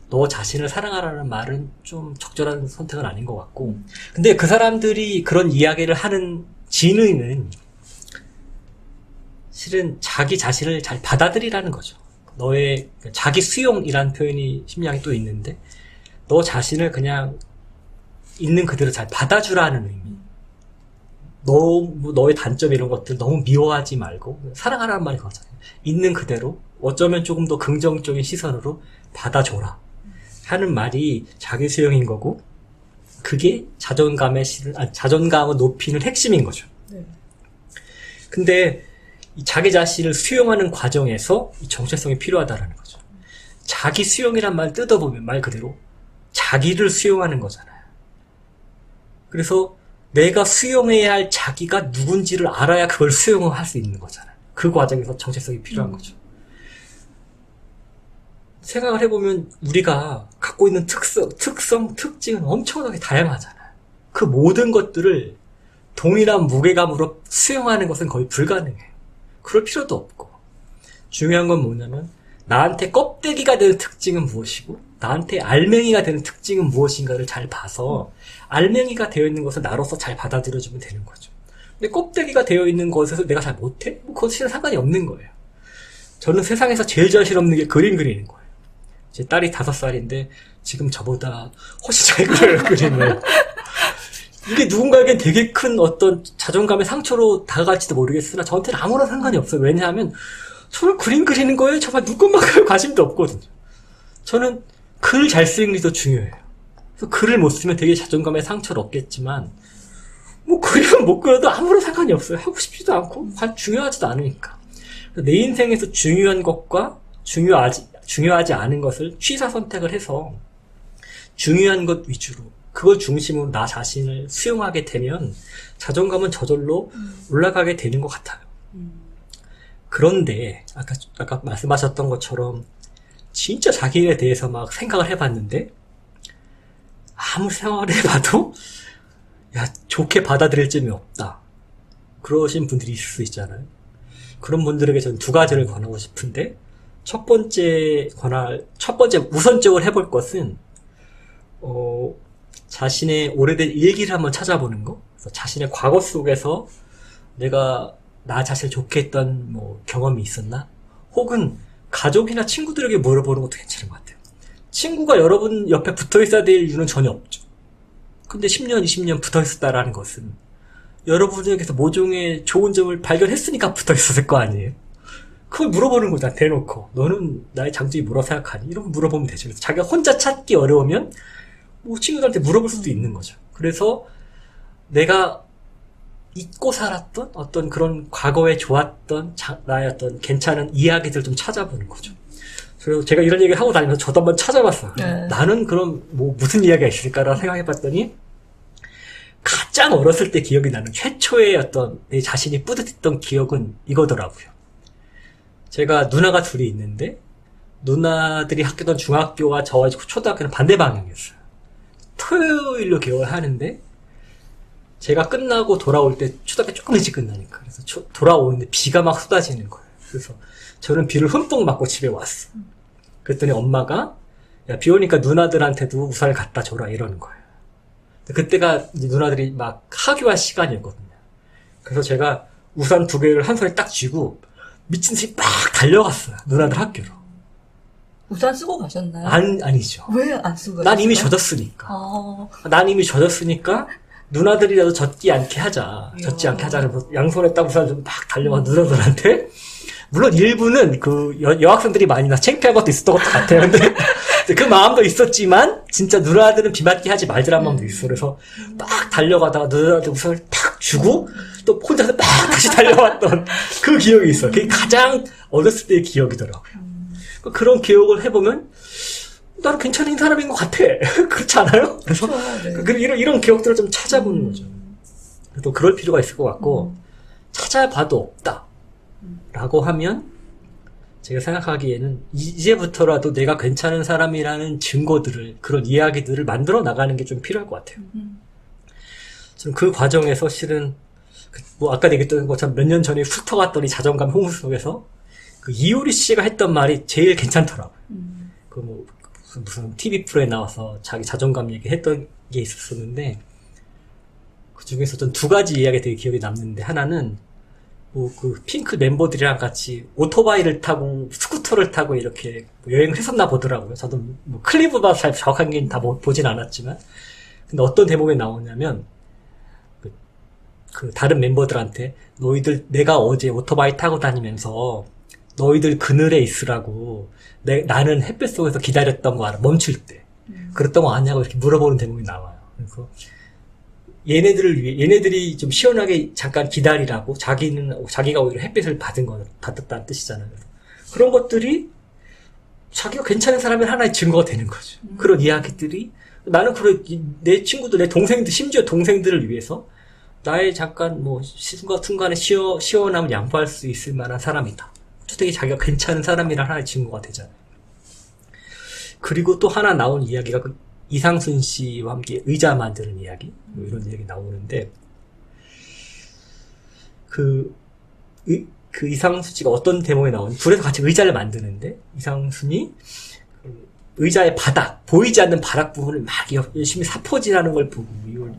너 자신을 사랑하라는 말은 좀 적절한 선택은 아닌 것 같고, 근데 그 사람들이 그런 이야기를 하는 진의는 실은 자기 자신을 잘 받아들이라는 거죠. 너의 자기 수용이라는 표현이 심리학에 또 있는데, 너 자신을 그냥 있는 그대로 잘 받아주라는 의미. 너의 단점 이런 것들 너무 미워하지 말고 사랑하라는 말이 그거잖아요. 있는 그대로 어쩌면 조금 더 긍정적인 시선으로 받아줘라 하는 말이 자기 수용인 거고, 그게 자존감을 높이는 핵심인 거죠. 네. 근데 이 자기 자신을 수용하는 과정에서 이 정체성이 필요하다라는 거죠. 자기 수용이란 말 뜯어보면 말 그대로 자기를 수용하는 거잖아요. 그래서 내가 수용해야 할 자기가 누군지를 알아야 그걸 수용을 할 수 있는 거잖아요. 그 과정에서 정체성이 필요한 거죠. 생각을 해보면 우리가 갖고 있는 특징은 엄청나게 다양하잖아요. 그 모든 것들을 동일한 무게감으로 수용하는 것은 거의 불가능해요. 그럴 필요도 없고, 중요한 건 뭐냐면 나한테 껍데기가 되는 특징은 무엇이고 나한테 알맹이가 되는 특징은 무엇인가를 잘 봐서 알맹이가 되어 있는 것을 나로서 잘 받아들여주면 되는 거죠. 근데 껍데기가 되어 있는 것에서 내가 잘 못해? 그건 실은 상관이 없는 거예요. 저는 세상에서 제일 자신 없는 게 그림 그리는 거예요. 제 딸이 5살인데 지금 저보다 훨씬 잘 그려요, 그림을. 이게 누군가에겐 되게 큰 어떤 자존감의 상처로 다가갈지도 모르겠으나 저한테는 아무런 상관이 없어요. 왜냐하면 저는 그림 그리는 거에 정말 누군가에 관심도 없거든요. 저는 글 잘 쓰는 게 더 중요해요. 그래서 글을 못 쓰면 되게 자존감에 상처를 얻겠지만, 뭐 그림은 못 그려도 아무런 상관이 없어요. 하고 싶지도 않고 중요하지도 않으니까. 내 인생에서 중요한 것과 중요하지 않은 것을 취사 선택을 해서 중요한 것 위주로, 그걸 중심으로 나 자신을 수용하게 되면 자존감은 저절로 올라가게 되는 것 같아요. 그런데 아까 말씀하셨던 것처럼 진짜 자기에 대해서 막 생각을 해봤는데 아무 생각을 해봐도 좋게 받아들일 점이 없다, 그러신 분들이 있을 수 있잖아요. 그런 분들에게 저는 2가지를 권하고 싶은데, 첫 번째 우선적으로 해볼 것은 자신의 오래된 일기를 한번 찾아보는 거. 그래서 자신의 과거 속에서 내가 나 자신을 좋게 했던 뭐 경험이 있었나? 혹은 가족이나 친구들에게 물어보는 것도 괜찮은 것 같아요. 친구가 여러분 옆에 붙어 있어야 될 이유는 전혀 없죠. 근데 10년, 20년 붙어 있었다라는 것은 여러분에게서 모종의 좋은 점을 발견했으니까 붙어 있었을 거 아니에요? 그걸 물어보는 거잖아, 대놓고. 너는 나의 장점이 뭐라고 생각하니? 이런 거 물어보면 되죠. 그래서 자기가 혼자 찾기 어려우면 뭐 친구들한테 물어볼 수도 있는 거죠. 그래서 내가 잊고 살았던 어떤 그런 과거에 좋았던 나의 어떤 괜찮은 이야기들 좀 찾아보는 거죠. 그래서 제가 이런 얘기를 하고 다니면서 저도 한번 찾아봤어요. 네. 나는 그럼 뭐 무슨 이야기가 있을까라고 생각해봤더니 가장 어렸을 때 기억이 나는 최초의 어떤 내 자신이 뿌듯했던 기억은 이거더라고요. 제가 누나가 둘이 있는데 누나들이 학교던 중학교와 저와 초등학교는 반대 방향이었어요. 토요일로 개월하는데 제가 끝나고 돌아올 때 초등학교 조금 일찍 끝나니까 그래서 돌아오는데 비가 막 쏟아지는 거예요. 그래서 저는 비를 흠뻑 맞고 집에 왔어. 그랬더니 엄마가 야, 비 오니까 누나들한테도 우산을 갖다 줘라 이러는 거예요. 그때가 이제 누나들이 막 하교할 시간이었거든요. 그래서 제가 우산 2개를 한 손에 딱 쥐고 미친 듯이 막 달려갔어요. 누나들 학교로. 우산 쓰고 가셨나요? 아니죠. 왜 안 쓰고 가셨어요? 난 이미 젖었으니까. 난 이미 젖었으니까 누나들이라도 젖지 않게 하자. 젖지 않게 하자. 그래서 양손에 딱 우산 좀 막 달려간 누나들한테. 물론 일부는 그 여학생들이 많이 나 창피한 것도 있었던 것 같아요. 근데 그 마음도 있었지만 진짜 누나들은 비 맞게 하지 말자란 마음도 있어. 그래서 막 달려가다가 누나한테 우산을 탁 주고 또 혼자서 막 다시 달려왔던 그 기억이 있어요. 그게 가장 어렸을 때의 기억이더라고요. 그런 기억을 해보면 나는 괜찮은 사람인 것 같아. 그렇지 않아요? 그래서 그렇죠, 네. 이런 기억들을 좀 찾아보는 거죠. 또 그럴 필요가 있을 것 같고 찾아봐도 없다. 라고 하면 제가 생각하기에는 이제부터라도 내가 괜찮은 사람이라는 증거들을 그런 이야기들을 만들어 나가는 게 좀 필요할 것 같아요. 저는 그 과정에서 실은 뭐 아까 얘기했던 것처럼 몇 년 전에 훑어 갔더니 자존감 홍수 속에서 그 이효리 씨가 했던 말이 제일 괜찮더라고요. 그 뭐 무슨 TV 프로에 나와서 자기 자존감 얘기했던 게 있었는데 그 중에서 전 2가지 이야기가 되게 기억에 남는데 하나는 뭐 그 핑크 멤버들이랑 같이 오토바이를 타고 스쿠터를 타고 이렇게 여행을 했었나 보더라고요. 저도 뭐 클립보다 잘 정확한 게 다 보진 않았지만 근데 어떤 대목에 나오냐면 그 다른 멤버들한테 너희들 내가 어제 오토바이 타고 다니면서 너희들 그늘에 있으라고 나는 햇볕 속에서 기다렸던 거 알아? 멈출 때 그랬던 거 아냐고 이렇게 물어보는 대목이 나와요. 그래서 얘네들을 위해 얘네들이 좀 시원하게 잠깐 기다리라고 자기가 오히려 햇빛을 받았다는 뜻이잖아요. 그런 것들이 자기가 괜찮은 사람의 하나의 증거가 되는 거죠. 그런 이야기들이 나는 내 친구들, 내 동생들, 심지어 동생들을 위해서 나의 잠깐 뭐 순간에 시원함을 양보할 수 있을 만한 사람이다. 되게 자기가 괜찮은 사람이란 하나의 증거가 되잖아요. 그리고 또 하나 나온 이야기가 이상순 씨와 함께 의자 만드는 이야기, 뭐 이런 이야기 나오는데, 그 이상순 씨가 어떤 대목에 나오는지, 둘에서 같이 의자를 만드는데, 이상순이 의자의 바닥, 보이지 않는 바닥 부분을 막 열심히 사포질하는 걸 보고,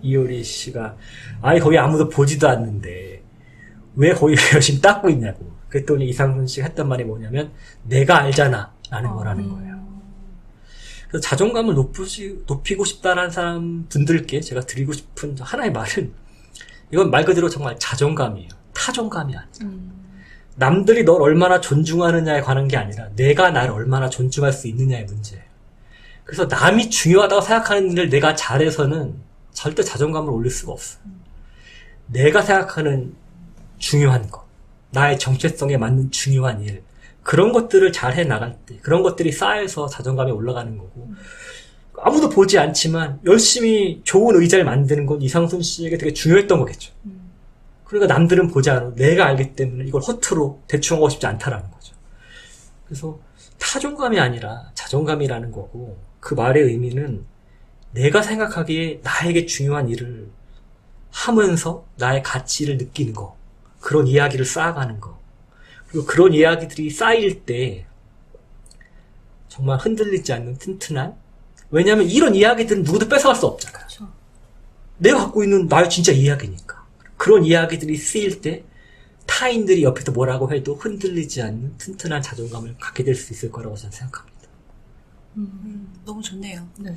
이효리 씨가, 아니, 거기 아무도 보지도 않는데, 왜 거기 열심히 닦고 있냐고. 그랬더니 이상순 씨가 했던 말이 뭐냐면, 내가 알잖아. 라는 거라는 거예요. 그래서 자존감을 높이고 싶다라는 분들께 제가 드리고 싶은 하나의 말은 이건 말 그대로 정말 자존감이에요. 타존감이 아니라. 남들이 널 얼마나 존중하느냐에 관한 게 아니라 내가 나를 얼마나 존중할 수 있느냐의 문제예요. 그래서 남이 중요하다고 생각하는 일을 내가 잘해서는 절대 자존감을 올릴 수가 없어요. 내가 생각하는 중요한 것, 나의 정체성에 맞는 중요한 일, 그런 것들을 잘 해나갈 때 그런 것들이 쌓여서 자존감이 올라가는 거고 아무도 보지 않지만 열심히 좋은 의자를 만드는 건 이상순 씨에게 되게 중요했던 거겠죠. 그러니까 남들은 보지 않아도 내가 알기 때문에 이걸 허투루 대충 하고 싶지 않다라는 거죠. 그래서 타존감이 아니라 자존감이라는 거고 그 말의 의미는 내가 생각하기에 나에게 중요한 일을 하면서 나의 가치를 느끼는 거, 그런 이야기를 쌓아가는 거, 그리고 그런 이야기들이 쌓일 때 정말 흔들리지 않는 튼튼한 왜냐하면 이런 이야기들은 누구도 뺏어갈 수 없잖아요. 그렇죠. 내가 갖고 있는 나의 진짜 이야기니까. 그런 이야기들이 쓰일 때 타인들이 옆에서 뭐라고 해도 흔들리지 않는 튼튼한 자존감을 갖게 될 수 있을 거라고 저는 생각합니다. 너무 좋네요. 네.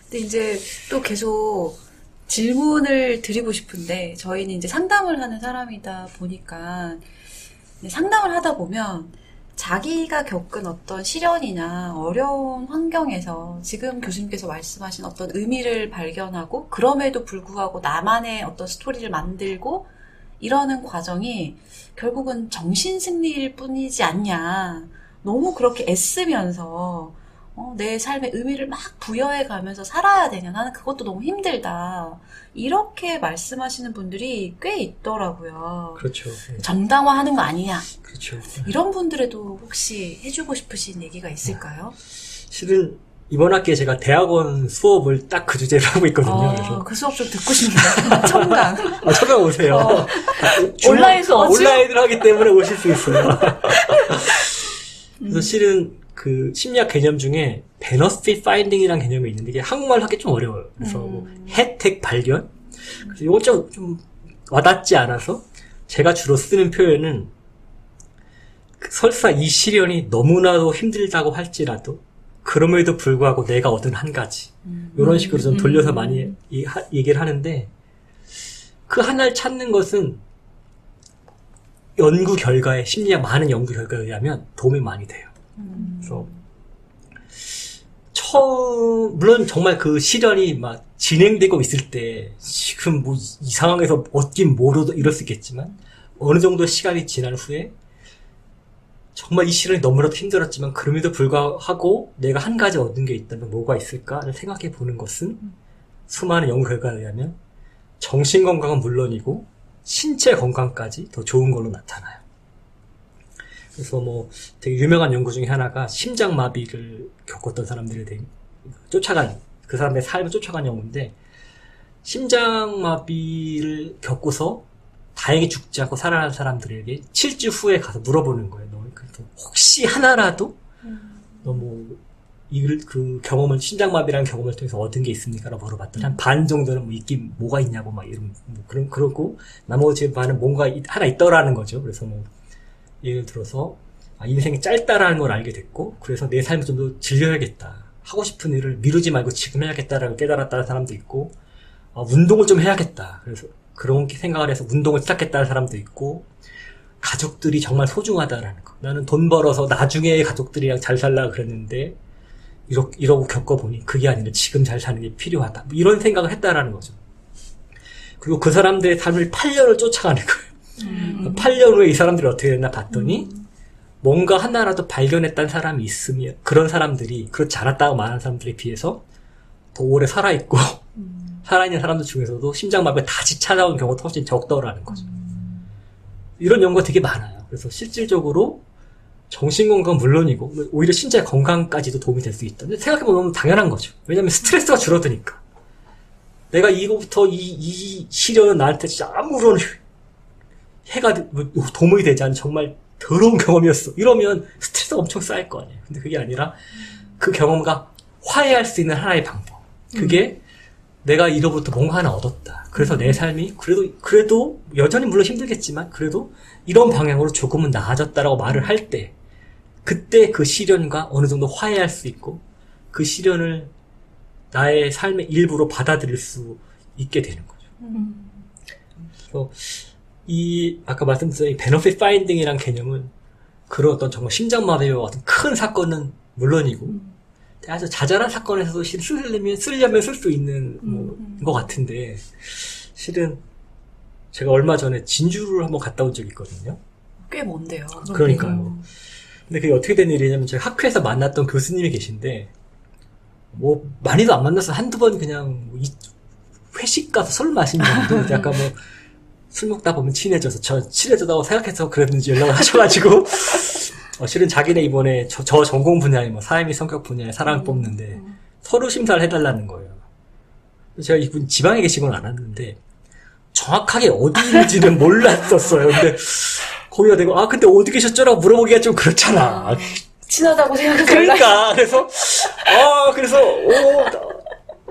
근데 이제 또 계속 질문을 드리고 싶은데 저희는 이제 상담을 하는 사람이다 보니까 상담을 하다 보면 자기가 겪은 어떤 시련이나 어려운 환경에서 지금 교수님께서 말씀하신 어떤 의미를 발견하고 그럼에도 불구하고 나만의 어떤 스토리를 만들고 이러는 과정이 결국은 정신승리일 뿐이지 않냐. 너무 그렇게 애쓰면서 내 삶의 의미를 막 부여해 가면서 살아야 되냐. 나는 그것도 너무 힘들다. 이렇게 말씀하시는 분들이 꽤 있더라고요. 그렇죠. 정당화하는 거 아니냐. 그렇죠. 이런 분들에도 혹시 해주고 싶으신 얘기가 있을까요? 실은 이번 학기에 제가 대학원 수업을 딱 그 주제로 하고 있거든요. 그래서 그 수업 좀 듣고 싶네요. 청강. 청강 오세요. 온라인 수업. 온라인으로 하기 때문에 오실 수 있어요. 그래서 실은 그 심리학 개념 중에 베너핏 파인딩이라는 개념이 있는데 이게 한국말로 하기 좀 어려워요. 그래서 뭐 혜택 발견. 그래서 이거 좀 와닿지 않아서 제가 주로 쓰는 표현은 설사 이 시련이 너무나도 힘들다고 할지라도 그럼에도 불구하고 내가 얻은 한 가지. 이런 식으로 좀 돌려서 많이 얘기를 하는데 그 하나를 찾는 것은 연구 결과에 심리학 많은 연구 결과에 의하면 도움이 많이 돼요. 그래서 물론 정말 그 시련이 막 진행되고 있을 때 지금 뭐 이 상황에서 얻긴 뭐로도 이럴 수 있겠지만 어느 정도 시간이 지난 후에 정말 이 시련이 너무나도 힘들었지만 그럼에도 불구하고 내가 한 가지 얻은 게 있다면 뭐가 있을까를 생각해 보는 것은 수많은 연구 결과에 의하면 정신 건강은 물론이고 신체 건강까지 더 좋은 걸로 나타나요. 그래서 뭐 되게 유명한 연구 중에 하나가 심장마비를 겪었던 사람들에 대해 그 사람의 삶을 쫓아간 연구인데 심장마비를 겪고서 다행히 죽지 않고 살아난 사람들에게 7주 후에 가서 물어보는 거예요. 혹시 하나라도 그 경험을 심장마비라는 경험을 통해서 얻은 게 있습니까라고 물어봤더니 한 반 정도는 뭐 있긴 뭐가 있냐고 막 이런 그러고 나머지 반은 뭔가 하나 있더라는 거죠. 그래서 뭐 예를 들어서 인생이 짧다라는 걸 알게 됐고 그래서 내 삶을 좀 더 즐겨야겠다. 하고 싶은 일을 미루지 말고 지금 해야겠다라고 깨달았다는 사람도 있고 운동을 좀 해야겠다. 그래서 그런 생각을 해서 운동을 시작했다는 사람도 있고 가족들이 정말 소중하다라는 거. 나는 돈 벌어서 나중에 가족들이랑 잘 살려고 그랬는데 이러고 겪어보니 그게 아니라 지금 잘 사는 게 필요하다. 뭐 이런 생각을 했다라는 거죠. 그리고 그 사람들의 삶을 8년을 쫓아가는 거예요. 8년 후에 이 사람들이 어떻게 됐나 봤더니 뭔가 하나라도 발견했다는 사람이 있으면 그런 사람들이 그렇지 않았다고 말하는 사람들에 비해서 더 오래 살아있고 살아있는 사람들 중에서도 심장마비가 다시 찾아온 경우가 훨씬 적더라는 거죠. 이런 연구가 되게 많아요. 그래서 실질적으로 정신건강은 물론이고 오히려 신체 건강까지도 도움이 될 수 있다. 근데 생각해보면 너무 당연한 거죠. 왜냐하면 스트레스가 줄어드니까. 내가 이거부터 이 시련은 나한테 진짜 아무런 해가 도움이 되지 않은 정말 더러운 경험이었어. 이러면 스트레스가 엄청 쌓일 거 아니에요. 근데 그게 아니라 그 경험과 화해할 수 있는 하나의 방법. 그게 내가 이로부터 뭔가 하나 얻었다. 그래서 내 삶이 그래도 여전히 물론 힘들겠지만 그래도 이런 방향으로 조금은 나아졌다라고 말을 할 때 그때 그 시련과 어느 정도 화해할 수 있고 그 시련을 나의 삶의 일부로 받아들일 수 있게 되는 거죠. 그래서 아까 말씀드린 베너핏 파인딩이라는 개념은 그런 어떤 정말 심장마비와 같은 큰 사건은 물론이고 아주 자잘한 사건에서도 쓰려면 쓸 수 있는 것 같은데 실은 제가 얼마 전에 진주를 한번 갔다 온 적이 있거든요. 꽤 먼데요. 그러니까요. 근데 그게 어떻게 된 일이냐면 제가 학교에서 만났던 교수님이 계신데 뭐 많이도 안 만나서 한두 번 그냥 회식 가서 술 마신 정도 약간 뭐 술 먹다 보면 친해져다고 생각해서 그랬는지 연락을 하셔가지고 실은 자기네 이번에 저 전공 분야에 뭐 사회및 성격 분야에 사람을 뽑는데 서류 심사를 해달라는 거예요. 제가 이분 지방에 계시고는 않았는데 정확하게 어디인지는 몰랐었어요. 근데 거기가 되고 근데 어디 계셨죠라고 물어보기가 좀 그렇잖아. 친하다고 생각해서 그러니까 그래서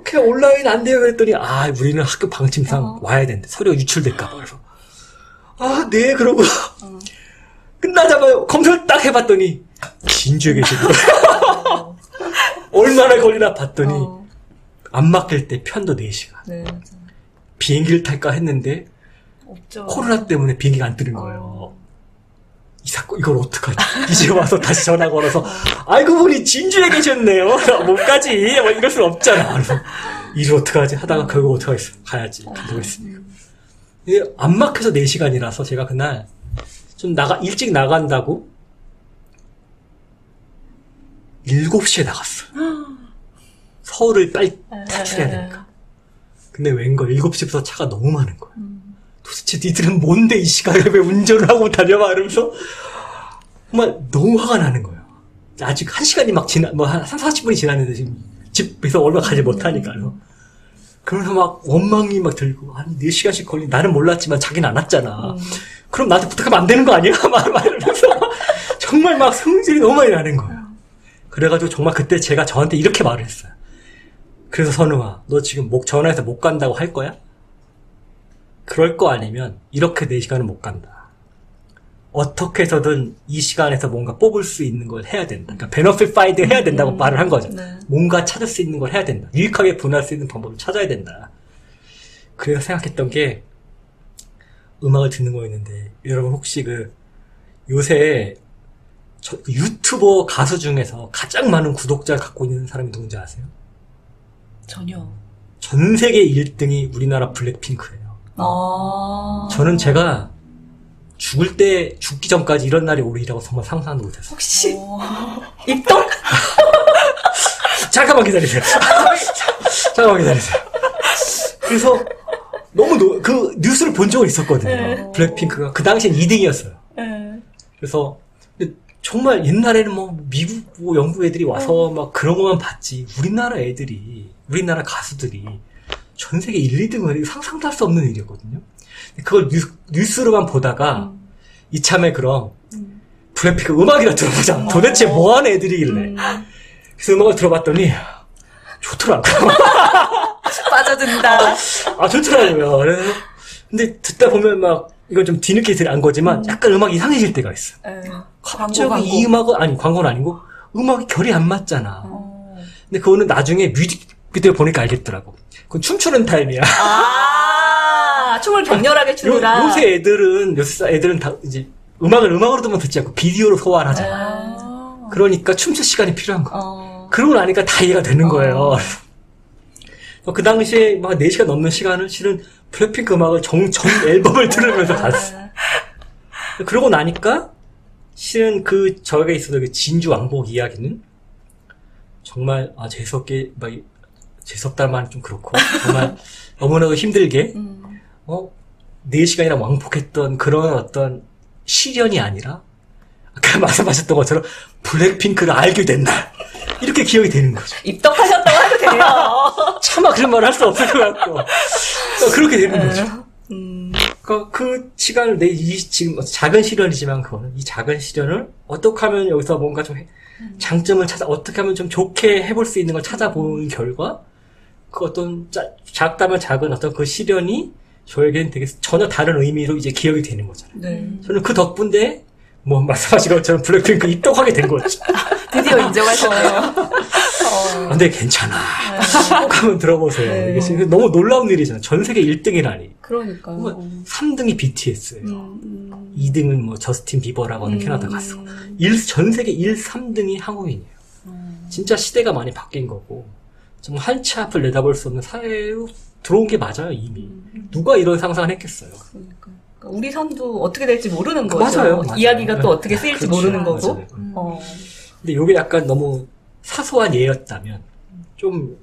그냥 온라인 안 돼요 그랬더니 우리는 학교 방침상 와야 된대. 서류가 유출될까 봐. 그래서 네 그러고 끝나자마자 검색을 딱 해봤더니 진주에 계시고 얼마나 걸리나 봤더니 안 맡길 때 편도 4시간. 네. 비행기를 탈까 했는데 없죠. 코로나 때문에 비행기가 안 뜨는 거예요. 이 사건 이걸 어떡하지? 이제 와서 다시 전화 걸어서 알고 보니 진주에 계셨네요. 못가지 이럴 순 없잖아. 그래서 이를 어떡하지? 하다가 결국 어떡하겠어? 가야지. 가도록 했습니다. 이게 안 막혀서 4시간이라서 제가 그날 좀 일찍 나간다고 7시에 나갔어요. 서울을 빨리 탈출해야 되니까. 근데 웬걸 7시부터 차가 너무 많은 거야. 도대체 니들은 뭔데 이 시간에 왜 운전을 하고 다녀와? 이러면서 정말 너무 화가 나는 거예요. 아직 1시간이 막 한 30, 40분이 지났는데 지금 집에서 얼마 가지 못하니까요. 그러면서 막 원망이 막 들고, 4시간씩 걸린, 나는 몰랐지만 자기는 안 왔잖아. 그럼 나한테 부탁하면 안 되는 거 아니야? 막 이러면서 정말 막 성질이 너무 많이 나는 거예요. 그래가지고 정말 그때 제가 저한테 이렇게 말을 했어요. 그래서 선우아, 너 지금 전화해서 못 간다고 할 거야? 그럴 거 아니면 이렇게 4시간은 못 간다. 어떻게 해서든 이 시간에서 뭔가 뽑을 수 있는 걸 해야 된다. 그러니까 베너핏 파인드 해야 된다고 말을 한 거죠. 네. 뭔가 찾을 수 있는 걸 해야 된다. 유익하게 분할 수 있는 방법을 찾아야 된다. 그래서 생각했던 게 음악을 듣는 거였는데, 여러분 혹시 요새 유튜버 가수 중에서 가장 많은 구독자를 갖고 있는 사람이 누군지 아세요? 전혀. 전 세계 1등이 우리나라 블랙핑크예요. 저는 제가 죽기 전까지 이런 날이 오리라고 정말 상상도 못했어요. 혹시 입덕? 잠깐만 기다리세요. 잠깐만 기다리세요. 그래서 너무 그 뉴스를 본 적은 있었거든요. 네. 블랙핑크가 그 당시엔 2등이었어요. 네. 그래서 정말 옛날에는 미국, 영국 애들이 와서 막 그런 것만 봤지. 우리나라 가수들이 전 세계 1, 2등을 상상도 할 수 없는 일이었거든요. 그걸 뉴스로만 보다가 이참에 그럼 블랙핑크 음악이나 들어보자. 도대체 뭐하는 애들이길래. 그래서 음악을 들어봤더니 좋더라고요. 빠져든다. 좋더라고요. 그래서 근데 듣다 보면 막 이건 좀 뒤늦게 안 거지만 약간 음악이 이상해질 때가 있어요. 갑자기 광고. 이 음악은 광고는 아니고 음악이 결이 안 맞잖아. 근데 그거는 나중에 뮤직비디오 보니까 알겠더라고. 그건 춤추는 타임이야. 춤을 격렬하게 추느라. 요새 애들은 다 이제 음악으로만 듣지 않고 비디오로 소화를 하잖아. 그러니까 춤출 시간이 필요한 거야. 그러고 나니까 다 이해가 되는 거예요. 그 당시에 막 4시간 넘는 시간을 실은 블랙핑크 음악을 전 앨범을 들으면서 갔어. 그러고 나니까 실은 저에게 있어서 진주 왕복 이야기는 정말 재수없다는 말은 좀 그렇고 정말 너무나도 힘들게 4시간이나 왕복했던 그런 어떤 시련이 아니라 아까 말씀하셨던 것처럼 블랙핑크를 알게 된 날 이렇게 기억이 되는 거죠. 입덕하셨다고 해도 돼요. 차마 그런 말을 할 수 없을 것 같고 그렇게 되는 거죠. 그 시간을 지금 작은 시련이지만 이 작은 시련을 어떻게 하면 여기서 뭔가 좀 장점을 어떻게 하면 좀 좋게 해볼 수 있는 걸 찾아보는 결과 그 어떤 작다면 작은 어떤 그 시련이 저에게는 되게 전혀 다른 의미로 이제 기억이 되는 거잖아요. 네. 저는 그 덕분에 말씀하신 것처럼 블랙핑크 입덕하게 된 거죠. 드디어 인정하셨네요. 근데 괜찮아. 꼭 한번 들어보세요. 네. 이게 지금 너무 놀라운 일이잖아요. 전 세계 1등이라니. 그러니까요. 3등이 BTS예요. 2등은 저스틴 비버라고 하는 캐나다 가수고. 전 세계 1, 3등이 한국인이에요. 진짜 시대가 많이 바뀐 거고 정말 한 치 앞을 내다볼 수 없는 사회로 들어온 게 맞아요, 이미. 누가 이런 상상을 했겠어요. 그러니까 우리 삶도 어떻게 될지 모르는 거죠. 맞아요. 이야기가 또 어떻게 쓰일지 그렇죠. 모르는 거고. 맞아요. 근데 이게 약간 너무 사소한 예였다면 좀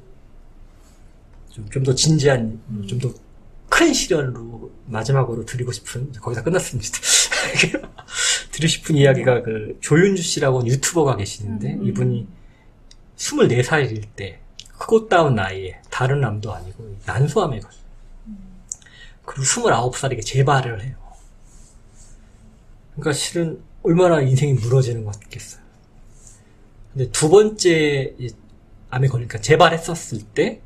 더 진지한, 좀 더 큰 시련으로 마지막으로 드리고 싶은, 거기서 끝났습니다. 드리고 싶은 이야기가 조윤주 씨라고 유튜버가 계시는데 이분이 24살일 때 크고 다운 나이에 다른 남도 아니고 난소암에 걸려요. 그리고 29살에게 재발을 해요. 그러니까 실은 얼마나 인생이 무너지는 것 같겠어요. 근데 두 번째 암에 걸리니까 재발했었을 때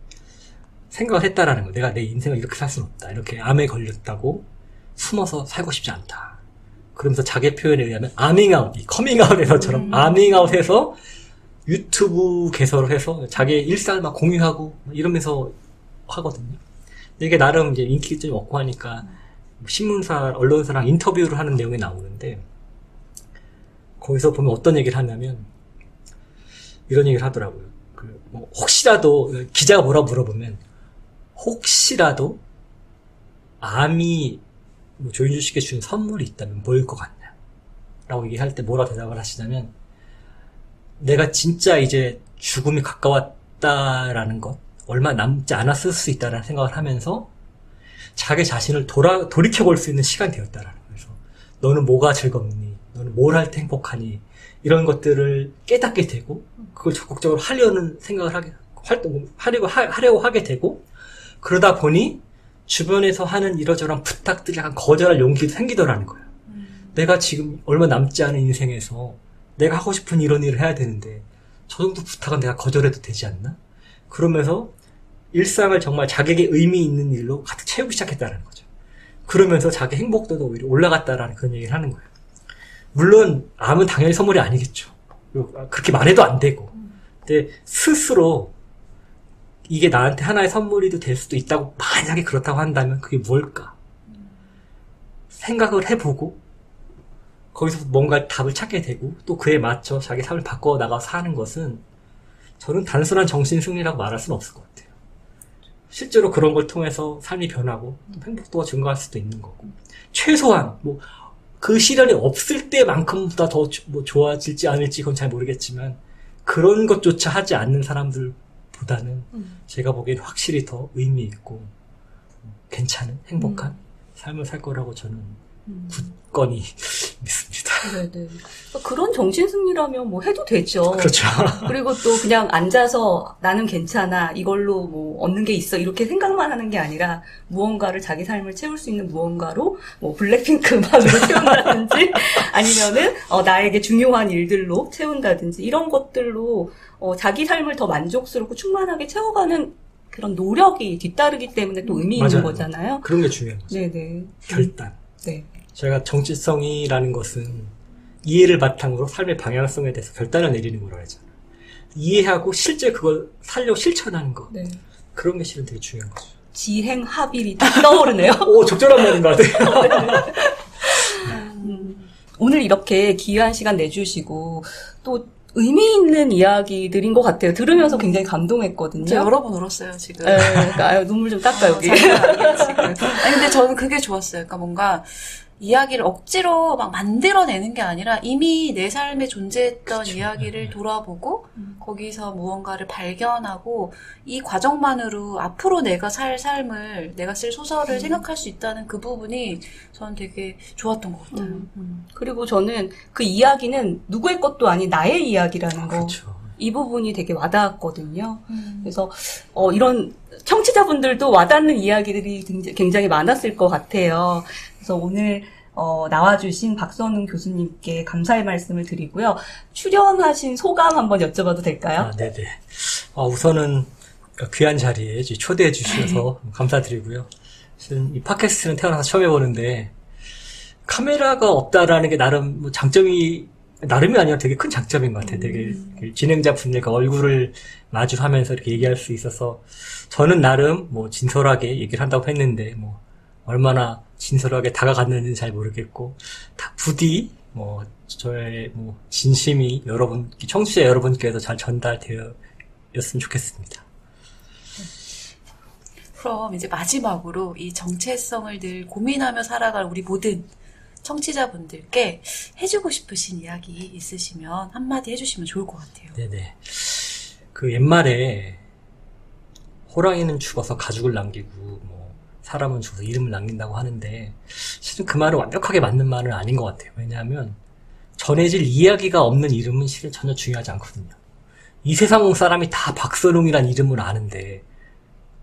생각을 했다라는 거. 내가 내 인생을 이렇게 살 수는 없다. 이렇게 암에 걸렸다고 숨어서 살고 싶지 않다. 그러면서 자기 표현에 의하면 아밍아웃, 이 커밍아웃에서처럼 아밍아웃해서 유튜브 개설을 해서 자기의 일상을 막 공유하고 이러면서 하거든요. 이게 나름 이제 인기를 좀 얻고 하니까 신문사, 언론사랑 인터뷰를 하는 내용이 나오는데 거기서 보면 어떤 얘기를 하냐면 이런 얘기를 하더라고요. 뭐 혹시라도 기자가 뭐라고 물어보면 혹시라도 암이 뭐 조윤주 씨께 준 선물이 있다면 뭐일 것 같냐? 라고 얘기할 때 뭐라 대답을 하시냐면 내가 진짜 이제 죽음이 가까웠다라는 것, 얼마 남지 않았을 수 있다라는 생각을 하면서 자기 자신을 돌이켜볼 수 있는 시간이 되었다라는 거예요. 그래서 너는 뭐가 즐겁니? 너는 뭘 할 때 행복하니? 이런 것들을 깨닫게 되고 그걸 적극적으로 하려는 생각을 하려고 하게 되고 그러다 보니 주변에서 하는 이러저런 부탁들이 약간 거절할 용기도 생기더라는 거예요. 내가 지금 얼마 남지 않은 인생에서 내가 하고 싶은 이런 일을 해야 되는데 저 정도 부탁은 내가 거절해도 되지 않나? 그러면서 일상을 정말 자기에게 의미 있는 일로 가득 채우기 시작했다는 거죠. 그러면서 자기 행복도도 오히려 올라갔다라는 그런 얘기를 하는 거예요. 물론 암은 당연히 선물이 아니겠죠. 그렇게 말해도 안 되고. 근데 스스로 이게 나한테 하나의 선물이 될 수도 있다고 만약에 그렇다고 한다면 그게 뭘까? 생각을 해보고 거기서 뭔가 답을 찾게 되고 또 그에 맞춰 자기 삶을 바꿔 나가서 사는 것은 저는 단순한 정신승리라고 말할 수는 없을 것 같아요. 실제로 그런 걸 통해서 삶이 변하고 또 행복도가 증가할 수도 있는 거고 최소한 뭐 그 시련이 없을 때만큼보다 더 뭐 좋아질지 않을지 그건 잘 모르겠지만 그런 것조차 하지 않는 사람들보다는 제가 보기엔 확실히 더 의미 있고 괜찮은 행복한 삶을 살 거라고 저는 굳건히 믿습니다. 네네. 그런 정신승리라면 뭐 해도 되죠. 그렇죠. 그리고 또 그냥 앉아서 나는 괜찮아, 이걸로 뭐 얻는 게 있어, 이렇게 생각만 하는 게 아니라 무언가를 자기 삶을 채울 수 있는 무언가로 뭐 블랙핑크 음악으로 채운다든지 아니면은 나에게 중요한 일들로 채운다든지 이런 것들로 자기 삶을 더 만족스럽고 충만하게 채워가는 그런 노력이 뒤따르기 때문에 또 의미 있는 맞아요. 거잖아요. 그런 게 중요한 거죠. 네네. 결단. 네. 제가 정체성이라는 것은 이해를 바탕으로 삶의 방향성에 대해서 결단을 내리는 거라고 했잖아요. 이해하고 실제 그걸 살려고 실천하는 거. 네. 그런 게 실은 되게 중요한 거죠. 지행합일이 딱 떠오르네요. 오, 적절한 말인 것 같아요. 오늘 이렇게 귀한 시간 내주시고 또 의미 있는 이야기들인 것 같아요. 들으면서 굉장히 감동했거든요. 제가 여러 번 울었어요, 지금. 네, 그러니까 눈물 좀 닦아 여기. 장난 아니에요, 지금. 아니, 근데 저는 그게 좋았어요. 그러니까 뭔가 이야기를 억지로 막 만들어내는 게 아니라 이미 내 삶에 존재했던 그쵸. 이야기를 돌아보고 거기서 무언가를 발견하고 이 과정만으로 앞으로 내가 살 삶을, 내가 쓸 소설을 생각할 수 있다는 그 부분이 저는 되게 좋았던 것 같아요. 그리고 저는 그 이야기는 누구의 것도 아닌 나의 이야기라는 거. 그렇죠. 이 부분이 되게 와닿았거든요. 그래서 이런 청취자분들도 와닿는 이야기들이 굉장히 많았을 것 같아요. 그래서 오늘 나와주신 박선웅 교수님께 감사의 말씀을 드리고요. 출연하신 소감 한번 여쭤봐도 될까요? 아, 네네. 우선은 귀한 자리에 초대해 주셔서 감사드리고요. 실은 이 팟캐스트는 태어나서 처음 해보는데 카메라가 없다라는 게 나름 뭐 나름이 아니라 되게 큰 장점인 것 같아요. 되게 진행자 분들과 얼굴을 마주하면서 이렇게 얘기할 수 있어서 저는 나름 뭐 진솔하게 얘기를 한다고 했는데 뭐 얼마나 진솔하게 다가갔는지는 잘 모르겠고 다 부디 뭐 저의 뭐 진심이 청취자 여러분께서 잘 전달되었으면 좋겠습니다. 그럼 이제 마지막으로 이 정체성을 늘 고민하며 살아갈 우리 모든 청취자분들께 해주고 싶으신 이야기 있으시면 한마디 해주시면 좋을 것 같아요. 네네. 그 옛말에 호랑이는 죽어서 가죽을 남기고 뭐 사람은 죽어서 이름을 남긴다고 하는데 실은 그 말은 완벽하게 맞는 말은 아닌 것 같아요. 왜냐하면 전해질 이야기가 없는 이름은 실은 전혀 중요하지 않거든요. 이 세상 사람이 다 박선웅이란 이름을 아는데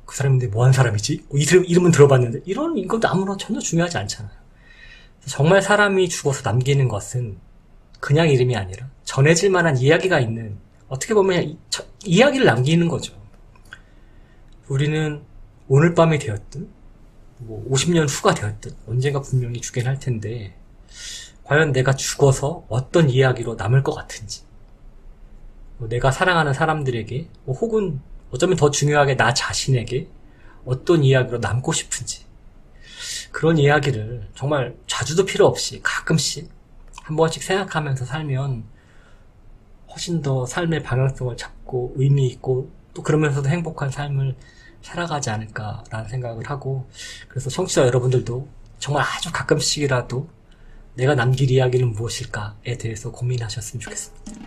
그 사람인데 뭐한 사람이지? 이름은 들어봤는데 이런 것도 아무런 전혀 중요하지 않잖아요. 정말 사람이 죽어서 남기는 것은 그냥 이름이 아니라 전해질 만한 이야기가 있는 어떻게 보면 이야기를 남기는 거죠. 우리는 오늘 밤이 되었든, 뭐 50년 후가 되었든, 언젠가 분명히 죽긴 할 텐데, 과연 내가 죽어서 어떤 이야기로 남을 것 같은지, 내가 사랑하는 사람들에게, 혹은 어쩌면 더 중요하게 나 자신에게 어떤 이야기로 남고 싶은지, 그런 이야기를 정말 자주도 필요 없이 가끔씩 한 번씩 생각하면서 살면 훨씬 더 삶의 방향성을 잡고 의미 있고 또 그러면서도 행복한 삶을 살아가지 않을까라는 생각을 하고, 그래서 청취자 여러분들도 정말 아주 가끔씩이라도 내가 남길 이야기는 무엇일까에 대해서 고민하셨으면 좋겠습니다.